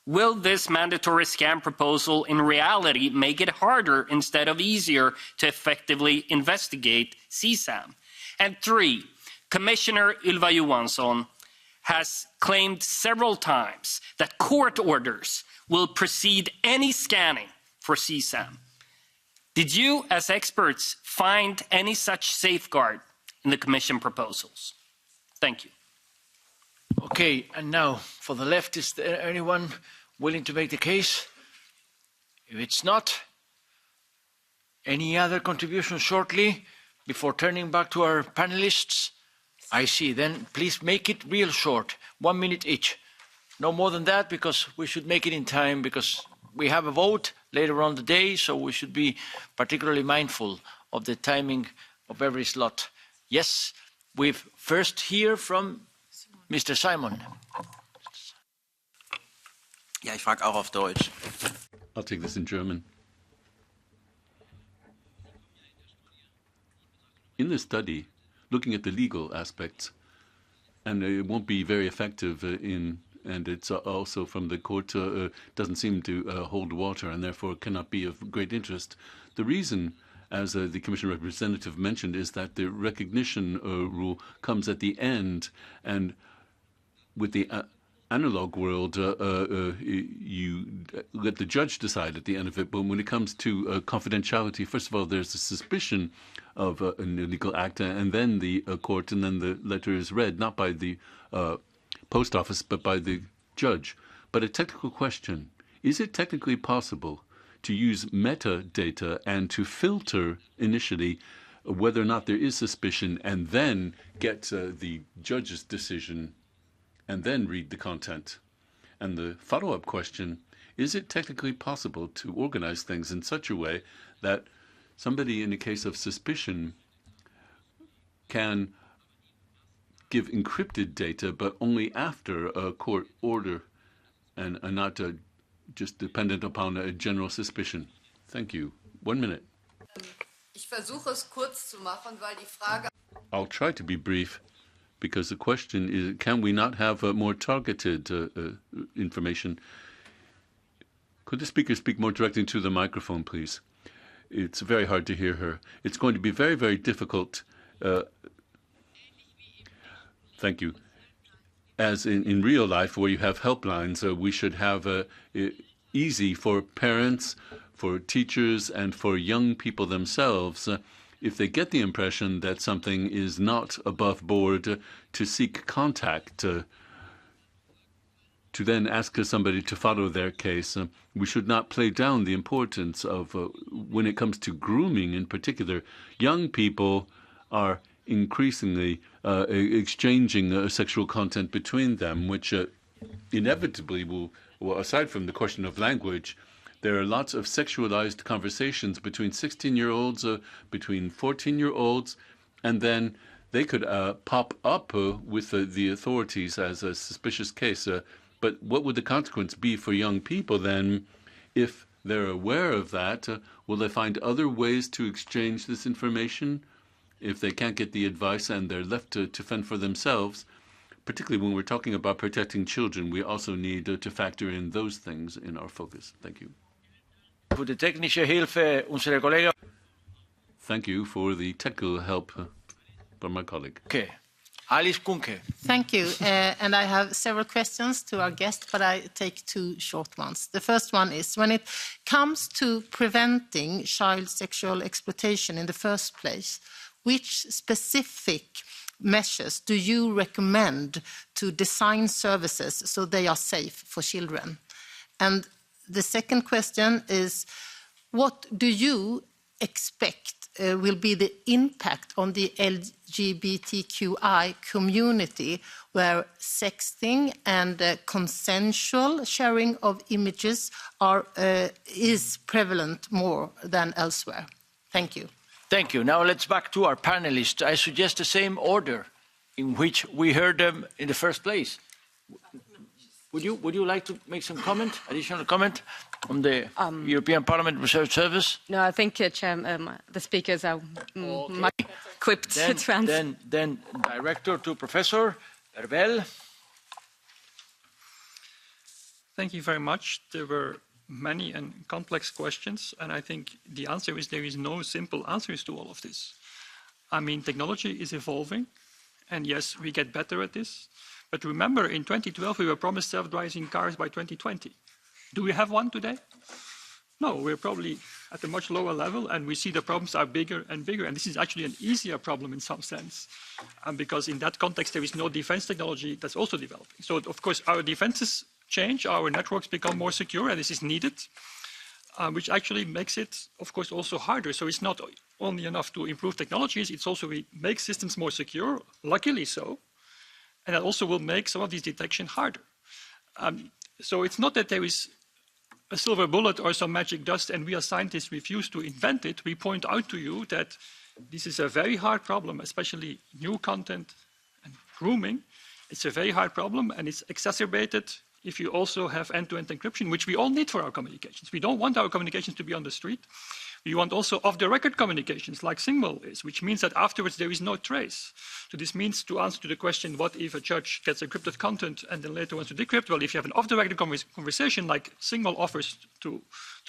Will this mandatory scan proposal in reality make it harder instead of easier to effectively investigate CSAM? And three, Commissioner Ylva Johansson has claimed several times that court orders will precede any scanning for CSAM. Did you, as experts, find any such safeguard in the Commission proposals? Thank you. Okay, and now for the left, is there anyone willing to make the case? If it's not, any other contribution shortly before turning back to our panelists? I see. Then please make it real short, 1 minute each. No more than that, because we should make it in time, because we have a vote later on the day, so we should be particularly mindful of the timing of every slot. Yes, we've first hear from Mr. Simon. Ja, ich frage auch auf Deutsch. I'll take this in German. In this study, looking at the legal aspects, and it won't be very effective and it's also from the court doesn't seem to hold water and therefore cannot be of great interest. The reason, as the Commission representative mentioned, is that the recognition rule comes at the end, and with the analog world, you let the judge decide at the end of it. But when it comes to confidentiality, first of all, there's a suspicion of an illegal act, and then the court, and then the letter is read, not by the post office, but by the judge. But a technical question, is it technically possible to use metadata and to filter initially whether or not there is suspicion and then get the judge's decision and then read the content? And the follow-up question, is it technically possible to organize things in such a way that somebody in a case of suspicion can give encrypted data, but only after a court order and not just dependent upon a general suspicion? Thank you. 1 minute. Ich versuche es kurz zu machen, weil die Frage... I'll try to be brief because the question is, can we not have more targeted information? Could the speaker speak more directly to the microphone, please? It's very hard to hear her. It's going to be very, very difficult. Thank you. As in real life, where you have helplines, we should have easy for parents, for teachers, and for young people themselves, if they get the impression that something is not above board, to seek contact, to then ask somebody to follow their case. We should not play down the importance of, when it comes to grooming in particular, young people are increasingly exchanging sexual content between them, which inevitably will, aside from the question of language, there are lots of sexualized conversations between 16-year-olds, between 14-year-olds, and then they could pop up with the authorities as a suspicious case. But what would the consequence be for young people then if they're aware of that? Will they find other ways to exchange this information if they can't get the advice and they're left to fend for themselves? Particularly when we're talking about protecting children, we also need to factor in those things in our focus. Thank you. Für die technische Hilfe unserer Kollegen. Thank you for the technical help by my colleague. Okay. Alice Kunke. Thank you. And I have several questions to our guest, but I take two short ones. The first one is, when it comes to preventing child sexual exploitation in the first place, which specific measures do you recommend to design services so they are safe for children? And the second question is, what do you expect will be the impact on the LGBTQI community, where sexting and consensual sharing of images is prevalent more than elsewhere? Thank you. Thank you. Now let's back to our panelists. I suggest the same order in which we heard them in the first place. Would you like to make some comment, additional comment on the European Parliament Research Service? No, I think, Chair, the speakers are much equipped to answer. Then Director to Professor Herbel. Thank you very much. There were many and complex questions, and I think the answer is there is no simple answers to all of this. I mean, technology is evolving, and yes, we get better at this. But remember, in 2012, we were promised self-driving cars by 2020. Do we have one today? No, we're probably at a much lower level, and we see the problems are bigger and bigger. And this is actually an easier problem in some sense, because in that context, there is no defense technology that's also developing. So, of course, our defenses change, our networks become more secure, and this is needed, which actually makes it, of course, also harder. So it's not only enough to improve technologies, it's also we make systems more secure, luckily so. And that also will make some of these detection harder. So it's not that there is a silver bullet or some magic dust and we as scientists refuse to invent it. We point out to you that this is a very hard problem, especially new content and grooming. It's a very hard problem, and it's exacerbated if you also have end-to-end encryption, which we all need for our communications. We don't want our communications to be on the street. We want also off-the-record communications, like Signal is, which means that afterwards there is no trace. So this means, to answer to the question, what if a judge gets encrypted content and then later wants to decrypt? Well, if you have an off-the-record conversation like Signal offers to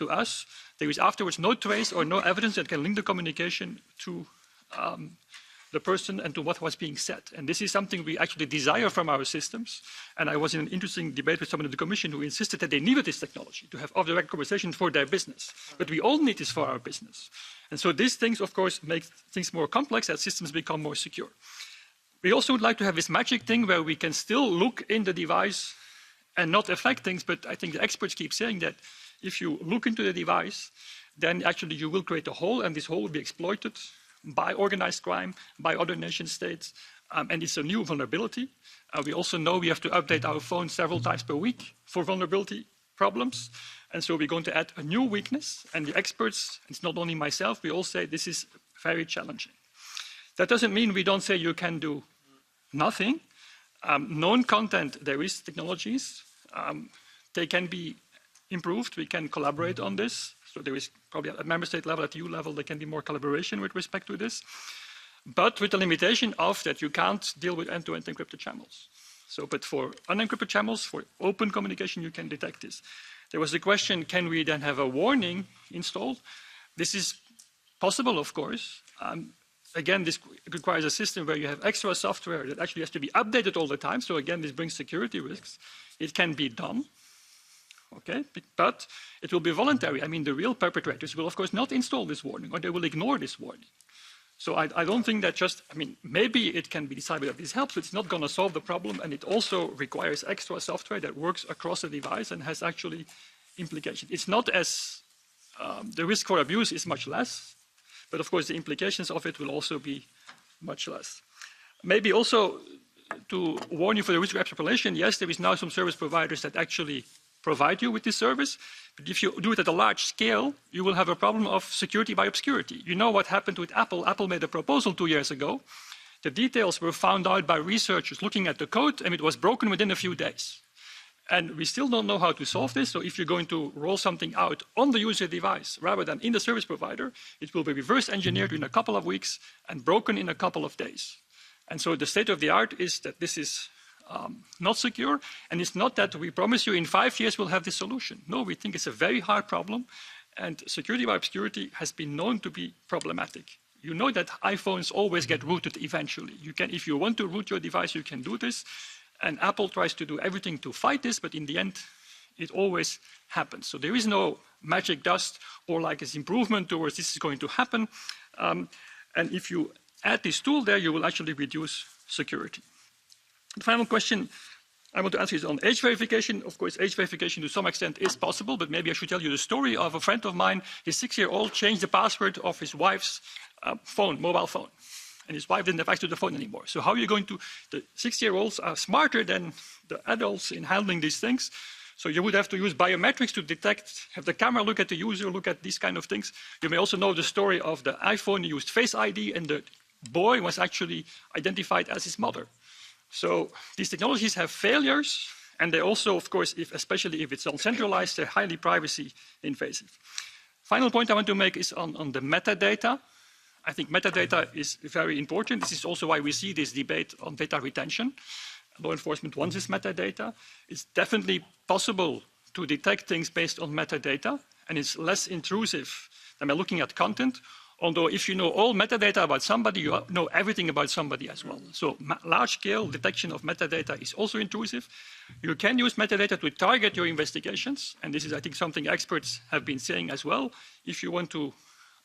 us, there is afterwards no trace or no evidence that can link the communication to the person and to what was being said. And this is something we actually desire from our systems. And I was in an interesting debate with someone in the Commission who insisted that they needed this technology to have off-the-record conversations for their business. But we all need this for our business. And so these things, of course, make things more complex as systems become more secure. We also would like to have this magic thing where we can still look in the device and not affect things. But I think the experts keep saying that if you look into the device, then actually you will create a hole, and this hole will be exploited by organized crime, by other nation states, and it's a new vulnerability. We also know we have to update our phones several times per week for vulnerability problems, and so we're going to add a new weakness, and the experts, it's not only myself, we all say this is very challenging. That doesn't mean we don't say you can do nothing. Known content, there is technologies. They can be improved. We can collaborate on this. So there is probably at member state level, at EU level, there can be more collaboration with respect to this. But with the limitation of that you can't deal with end-to-end encrypted channels. So, but for unencrypted channels, for open communication, you can detect this. There was the question, can we then have a warning installed? This is possible, of course. Again, this requires a system where you have extra software that actually has to be updated all the time. So again, this brings security risks. It can be done, okay? But it will be voluntary. I mean, the real perpetrators will, of course, not install this warning, or they will ignore this warning. So I don't think that just, I mean, maybe it can be decided that this helps, but it's not going to solve the problem, and it also requires extra software that works across the device and has actually implications. It's not as, the risk for abuse is much less, but of course the implications of it will also be much less. Maybe also to warn you for the risk of extrapolation, yes, there is now some service providers that actually provide you with this service, but if you do it at a large scale, you will have a problem of security by obscurity. You know what happened with Apple. Apple made a proposal 2 years ago. The details were found out by researchers looking at the code, and it was broken within a few days. And we still don't know how to solve this, so if you're going to roll something out on the user device rather than in the service provider, it will be reverse engineered in a couple of weeks and broken in a couple of days. And so the state of the art is that this is not secure, and it's not that we promise you in 5 years we'll have this solution. No, we think it's a very hard problem, and security by obscurity has been known to be problematic. You know that iPhones always get rooted eventually. You can, if you want to root your device, you can do this, and Apple tries to do everything to fight this, but in the end, it always happens. So there is no magic dust or like an improvement towards this is going to happen, and if you add this tool there, you will actually reduce security. The final question I want to answer is on age verification. Of course, age verification to some extent is possible, but maybe I should tell you the story of a friend of mine. His 6-year-old changed the password of his wife's mobile phone, and his wife didn't have access to the phone anymore. So how are you going to, the 6-year-olds are smarter than the adults in handling these things. So you would have to use biometrics to detect, have the camera look at the user, look at these kind of things. You may also know the story of the iPhone used Face ID, and the boy was actually identified as his mother. So these technologies have failures, and they also, of course, especially if it's uncentralized, they're highly privacy invasive. Final point I want to make is on the metadata. I think metadata is very important. This is also why we see this debate on data retention. Law enforcement wants this metadata. It's definitely possible to detect things based on metadata, and it's less intrusive than by looking at content. Although if you know all metadata about somebody, you know everything about somebody as well. So large-scale detection of metadata is also intrusive. You can use metadata to target your investigations, and this is, I think, something experts have been saying as well. If you want to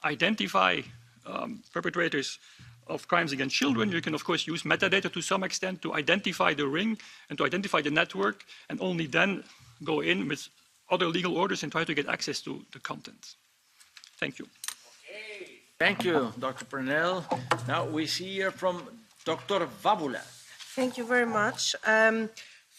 identify perpetrators of crimes against children, you can, of course, use metadata to some extent to identify the ring and to identify the network, and only then go in with other legal orders and try to get access to the content. Thank you. Thank you, Dr. Purnell. Now we see here from Dr. Vavula. Thank you very much.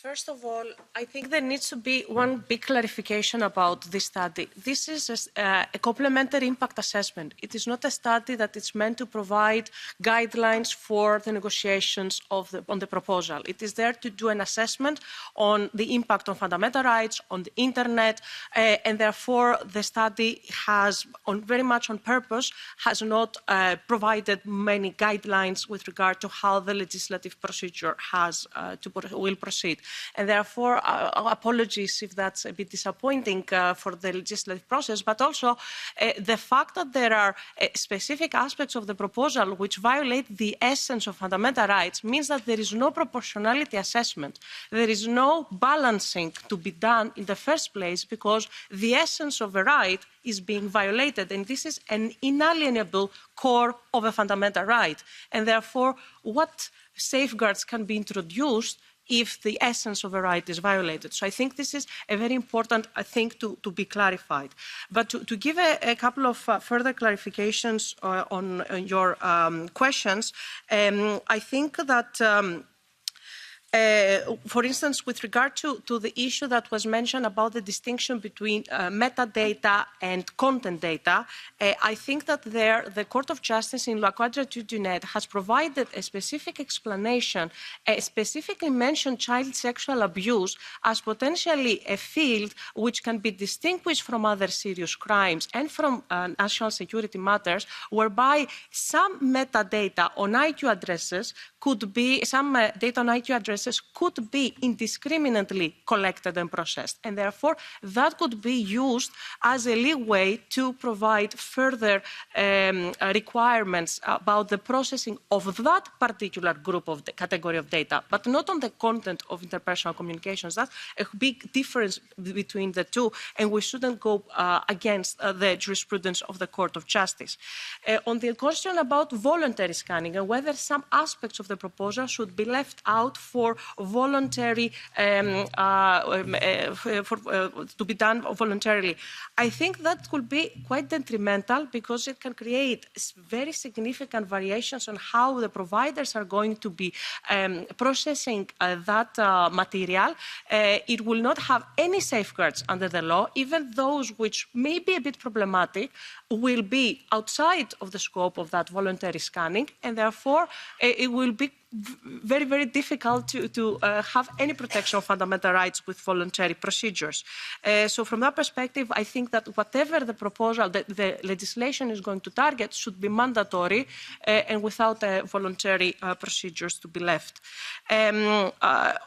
First of all, I think there needs to be one big clarification about this study. This is a complementary impact assessment. It is not a study that is meant to provide guidelines for the negotiations on the proposal. It is there to do an assessment on the impact on fundamental rights, on the internet, and therefore the study has, very much on purpose, has not provided many guidelines with regard to how the legislative procedure will proceed. And therefore, apologies if that's a bit disappointing for the legislative process, but also the fact that there are specific aspects of the proposal which violate the essence of fundamental rights means that there is no proportionality assessment. There is no balancing to be done in the first place because the essence of a right is being violated, and this is an inalienable core of a fundamental right. And therefore, what safeguards can be introduced if the essence of a right is violated. So I think this is a very important thing to be clarified. But to give a couple of further clarifications on your questions, I think that for instance, with regard to the issue that was mentioned about the distinction between metadata and content data, I think that the Court of Justice in La Quadrature du Net has provided a specific explanation, specifically mentioned child sexual abuse as potentially a field which can be distinguished from other serious crimes and from national security matters, whereby some metadata on IP addresses could be, data on IP addresses could be indiscriminately collected and processed. And therefore, that could be used as a leeway to provide further requirements about the processing of that particular group of the category of data, but not on the content of interpersonal communications. That's a big difference between the two, and we shouldn't go against the jurisprudence of the Court of Justice. On the question about voluntary scanning and whether some aspects of the proposal should be left out for voluntary, to be done voluntarily, I think that could be quite detrimental because it can create very significant variations on how the providers are going to be processing that material. It will not have any safeguards under the law, even those which may be a bit problematic will be outside of the scope of that voluntary scanning, and therefore it will be very, very difficult to have any protection of fundamental rights with voluntary procedures. So from that perspective, I think that whatever the proposal, the legislation is going to target should be mandatory and without voluntary procedures to be left.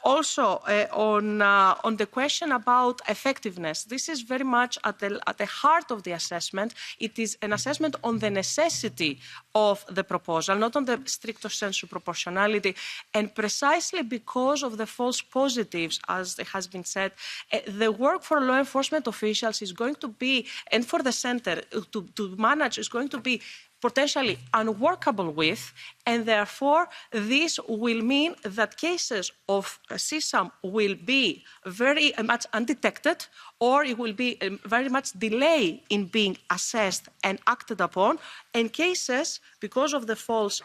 Also, on the question about effectiveness, this is very much at the heart of the assessment. It is an assessment on the necessity of the proposal, not on the stricto sensu proportionality. And precisely because of the false positives, as has been said, the work for law enforcement officials is going to be, and for the center to manage, is going to be potentially unworkable with, and therefore this will mean that cases of CSAM will be very much undetected, or it will be very much delay in being assessed and acted upon, and cases, because of the false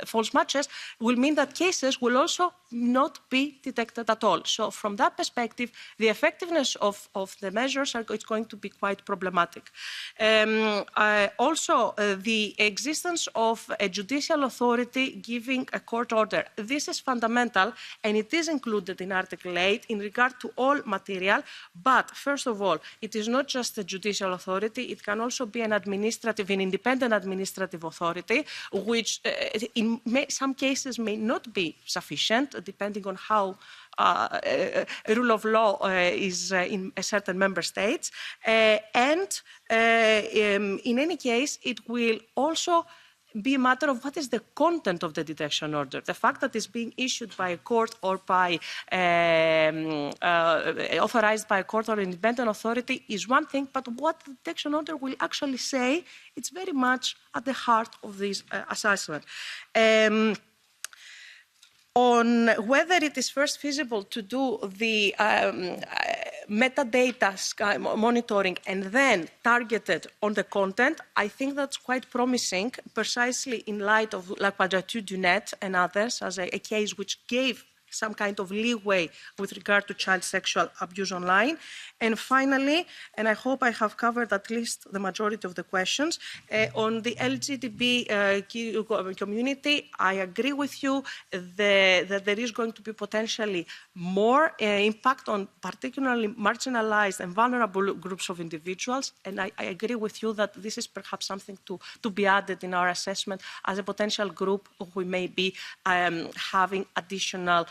false matches, will mean that cases will also not be detected at all. So from that perspective, the effectiveness of the measures is going to be quite problematic. Also, the existence of a judicial authority giving a court order. This is fundamental, and it is included in Article 8 in regard to all material. But first of all, it is not just a judicial authority. It can also be an independent administrative authority, which in some cases may not be sufficient, depending on how a rule of law is in a certain member states. And in any case, it will also be a matter of what is the content of the detection order. The fact that it's being issued by a court or by authorized by a court or an independent authority is one thing, but what the detection order will actually say, it's very much at the heart of this assessment. On whether it is first feasible to do the metadata monitoring and then targeted on the content, I think that's quite promising, precisely in light of La Quadrature du Net and others, as a case which gave some kind of leeway with regard to child sexual abuse online. And finally, and I hope I have covered at least the majority of the questions, on the LGBT community, I agree with you that there is going to be potentially more impact on particularly marginalized and vulnerable groups of individuals. And I agree with you that this is perhaps something to be added in our assessment as a potential group who may be having additional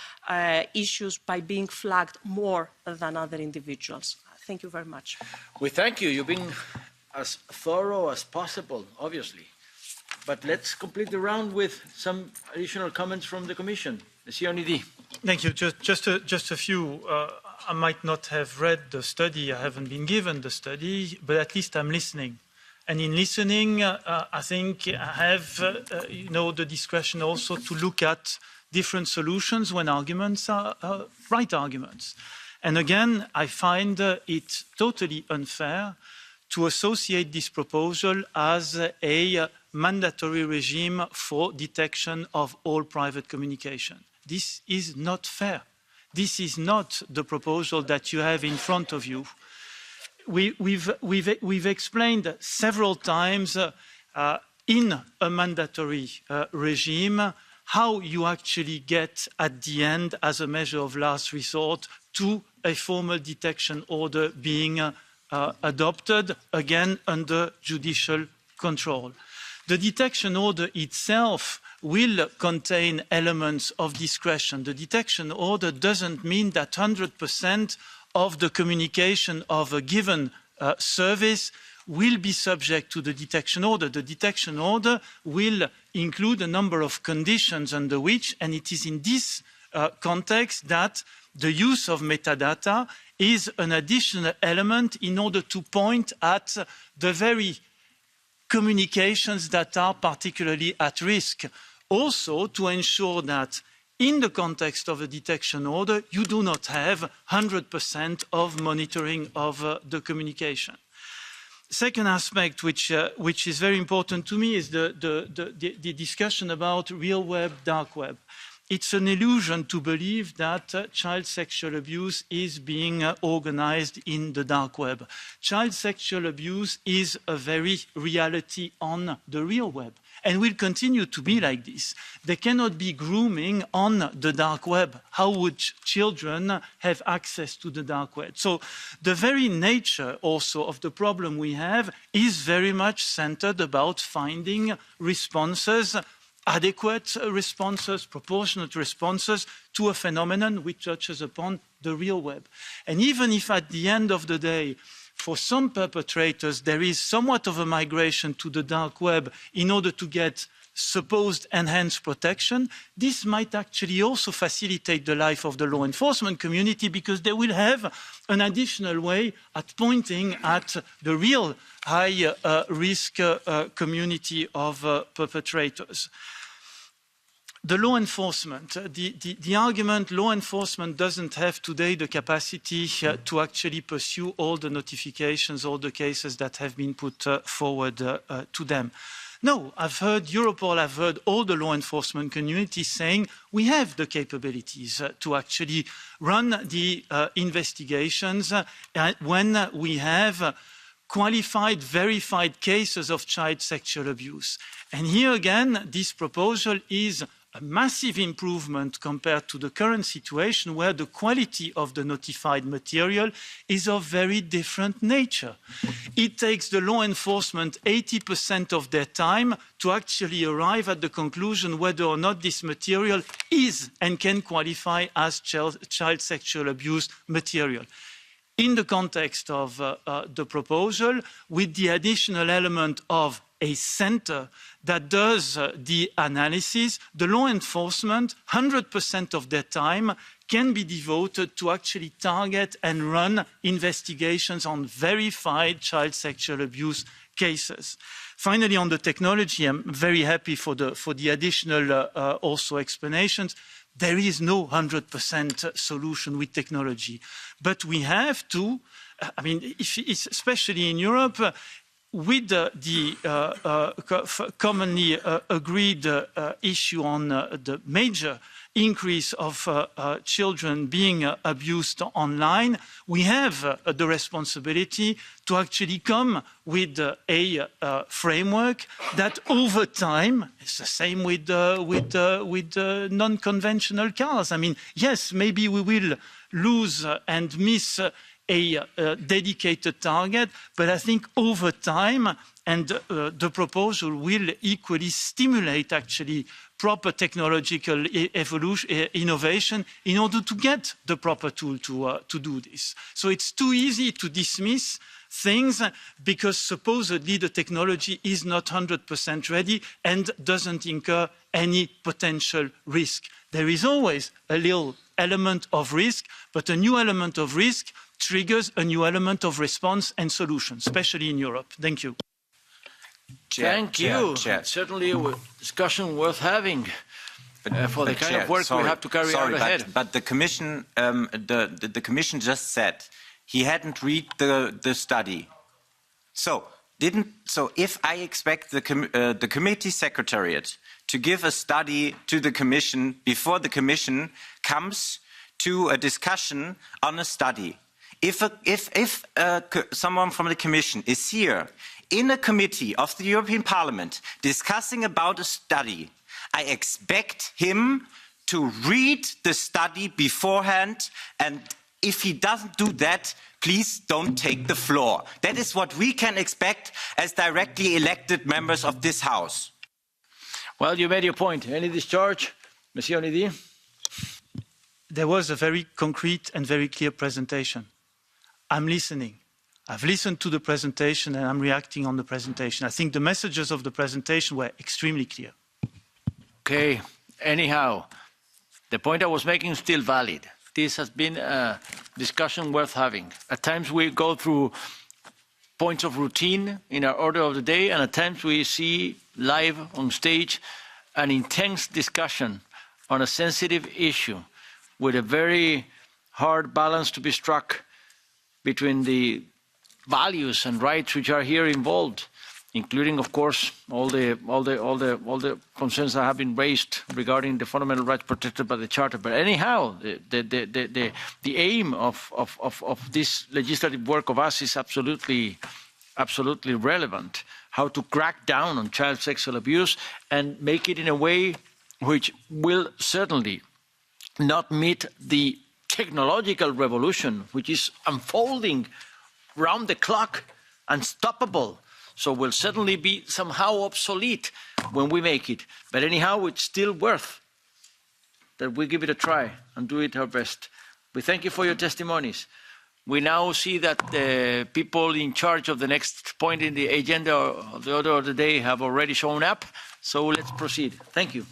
issues by being flagged more than other individuals. Thank you very much. We thank you. You've been as thorough as possible, obviously. But let's complete the round with some additional comments from the Commission. Monsieur Onidi. Thank you. Just a few. I might not have read the study. I haven't been given the study, but at least I'm listening. And in listening, I think I have, the discretion also to look at different solutions when arguments are right arguments. And again, I find it totally unfair to associate this proposal as a mandatory regime for detection of all private communication. This is not fair. This is not the proposal that you have in front of you. We've explained several times in a mandatory regime how you actually get at the end, as a measure of last resort, to a formal detection order being adopted, again under judicial control. The detection order itself will contain elements of discretion. The detection order doesn't mean that 100% of the communication of a given service will be subject to the detection order. The detection order will include a number of conditions under which, and it is in this context that the use of metadata is an additional element in order to point at the very communications that are particularly at risk. Also, to ensure that in the context of a detection order, you do not have 100% of monitoring of the communication. Second aspect, which is very important to me, is the discussion about real web, dark web. It's an illusion to believe that child sexual abuse is being organized in the dark web. Child sexual abuse is a very reality on the real web and will continue to be like this. There cannot be grooming on the dark web. How would children have access to the dark web? So the very nature also of the problem we have is very much centered about finding responses, adequate responses, proportionate responses to a phenomenon which touches upon the real web. And even if at the end of the day, for some perpetrators, there is somewhat of a migration to the dark web in order to get supposed enhanced protection, this might actually also facilitate the life of the law enforcement community because they will have an additional way at pointing at the real high risk community of perpetrators. The law enforcement, the argument law enforcement doesn't have today the capacity to actually pursue all the notifications, all the cases that have been put forward to them. No, I've heard Europol, I've heard all the law enforcement community saying we have the capabilities to actually run the investigations when we have qualified, verified cases of child sexual abuse. And here again, this proposal is a massive improvement compared to the current situation where the quality of the notified material is of very different nature. It takes the law enforcement 80% of their time to actually arrive at the conclusion whether or not this material is and can qualify as child sexual abuse material. In the context of the proposal, with the additional element of a center that does the analysis, the law enforcement, 100% of their time can be devoted to actually target and run investigations on verified child sexual abuse cases. Finally, on the technology, I'm very happy for the additional also explanations. There is no 100% solution with technology, but we have to, I mean, especially in Europe, with the commonly agreed issue on the major increase of children being abused online, we have the responsibility to actually come with a framework that over time, it's the same with non-conventional cars. I mean, yes, maybe we will lose and miss a dedicated target, but I think over time, and the proposal will equally stimulate actually proper technological innovation in order to get the proper tool to do this. So it's too easy to dismiss things because supposedly the technology is not 100% ready and doesn't incur any potential risk. There is always a little element of risk, but a new element of risk triggers a new element of response and solution, especially in Europe. Thank you. Thank you. Certainly a discussion worth having. for the kind of work we have to carry out ahead. But the Commission, the Commission just said he hadn't read the study. So if I expect the committee secretariat to give a study to the Commission before the Commission comes to a discussion on a study, if someone from the Commission is here in a committee of the European Parliament discussing about a study, I expect him to read the study beforehand, and if he doesn't do that, please don't take the floor. That is what we can expect as directly elected members of this House. Well, you made your point. Any discharge? Monsieur Onidi? There was a very concrete and very clear presentation. I'm listening. I've listened to the presentation and I'm reacting on the presentation. I think the messages of the presentation were extremely clear. Okay. Anyhow, the point I was making is still valid. This has been a discussion worth having. At times we go through points of routine in our order of the day, and at times we see live on stage an intense discussion on a sensitive issue with a very hard balance to be struck between the values and rights which are here involved, including, of course, all the concerns that have been raised regarding the fundamental rights protected by the Charter. But anyhow, the aim of this legislative work of us is absolutely relevant. How to crack down on child sexual abuse and make it in a way which will certainly not meet the technological revolution which is unfolding round the clock, unstoppable. So will certainly be somehow obsolete when we make it. But anyhow, it's still worth that we give it a try and do it our best. We thank you for your testimonies. We now see that the people in charge of the next point in the agenda of the order of the day have already shown up. So let's proceed. Thank you.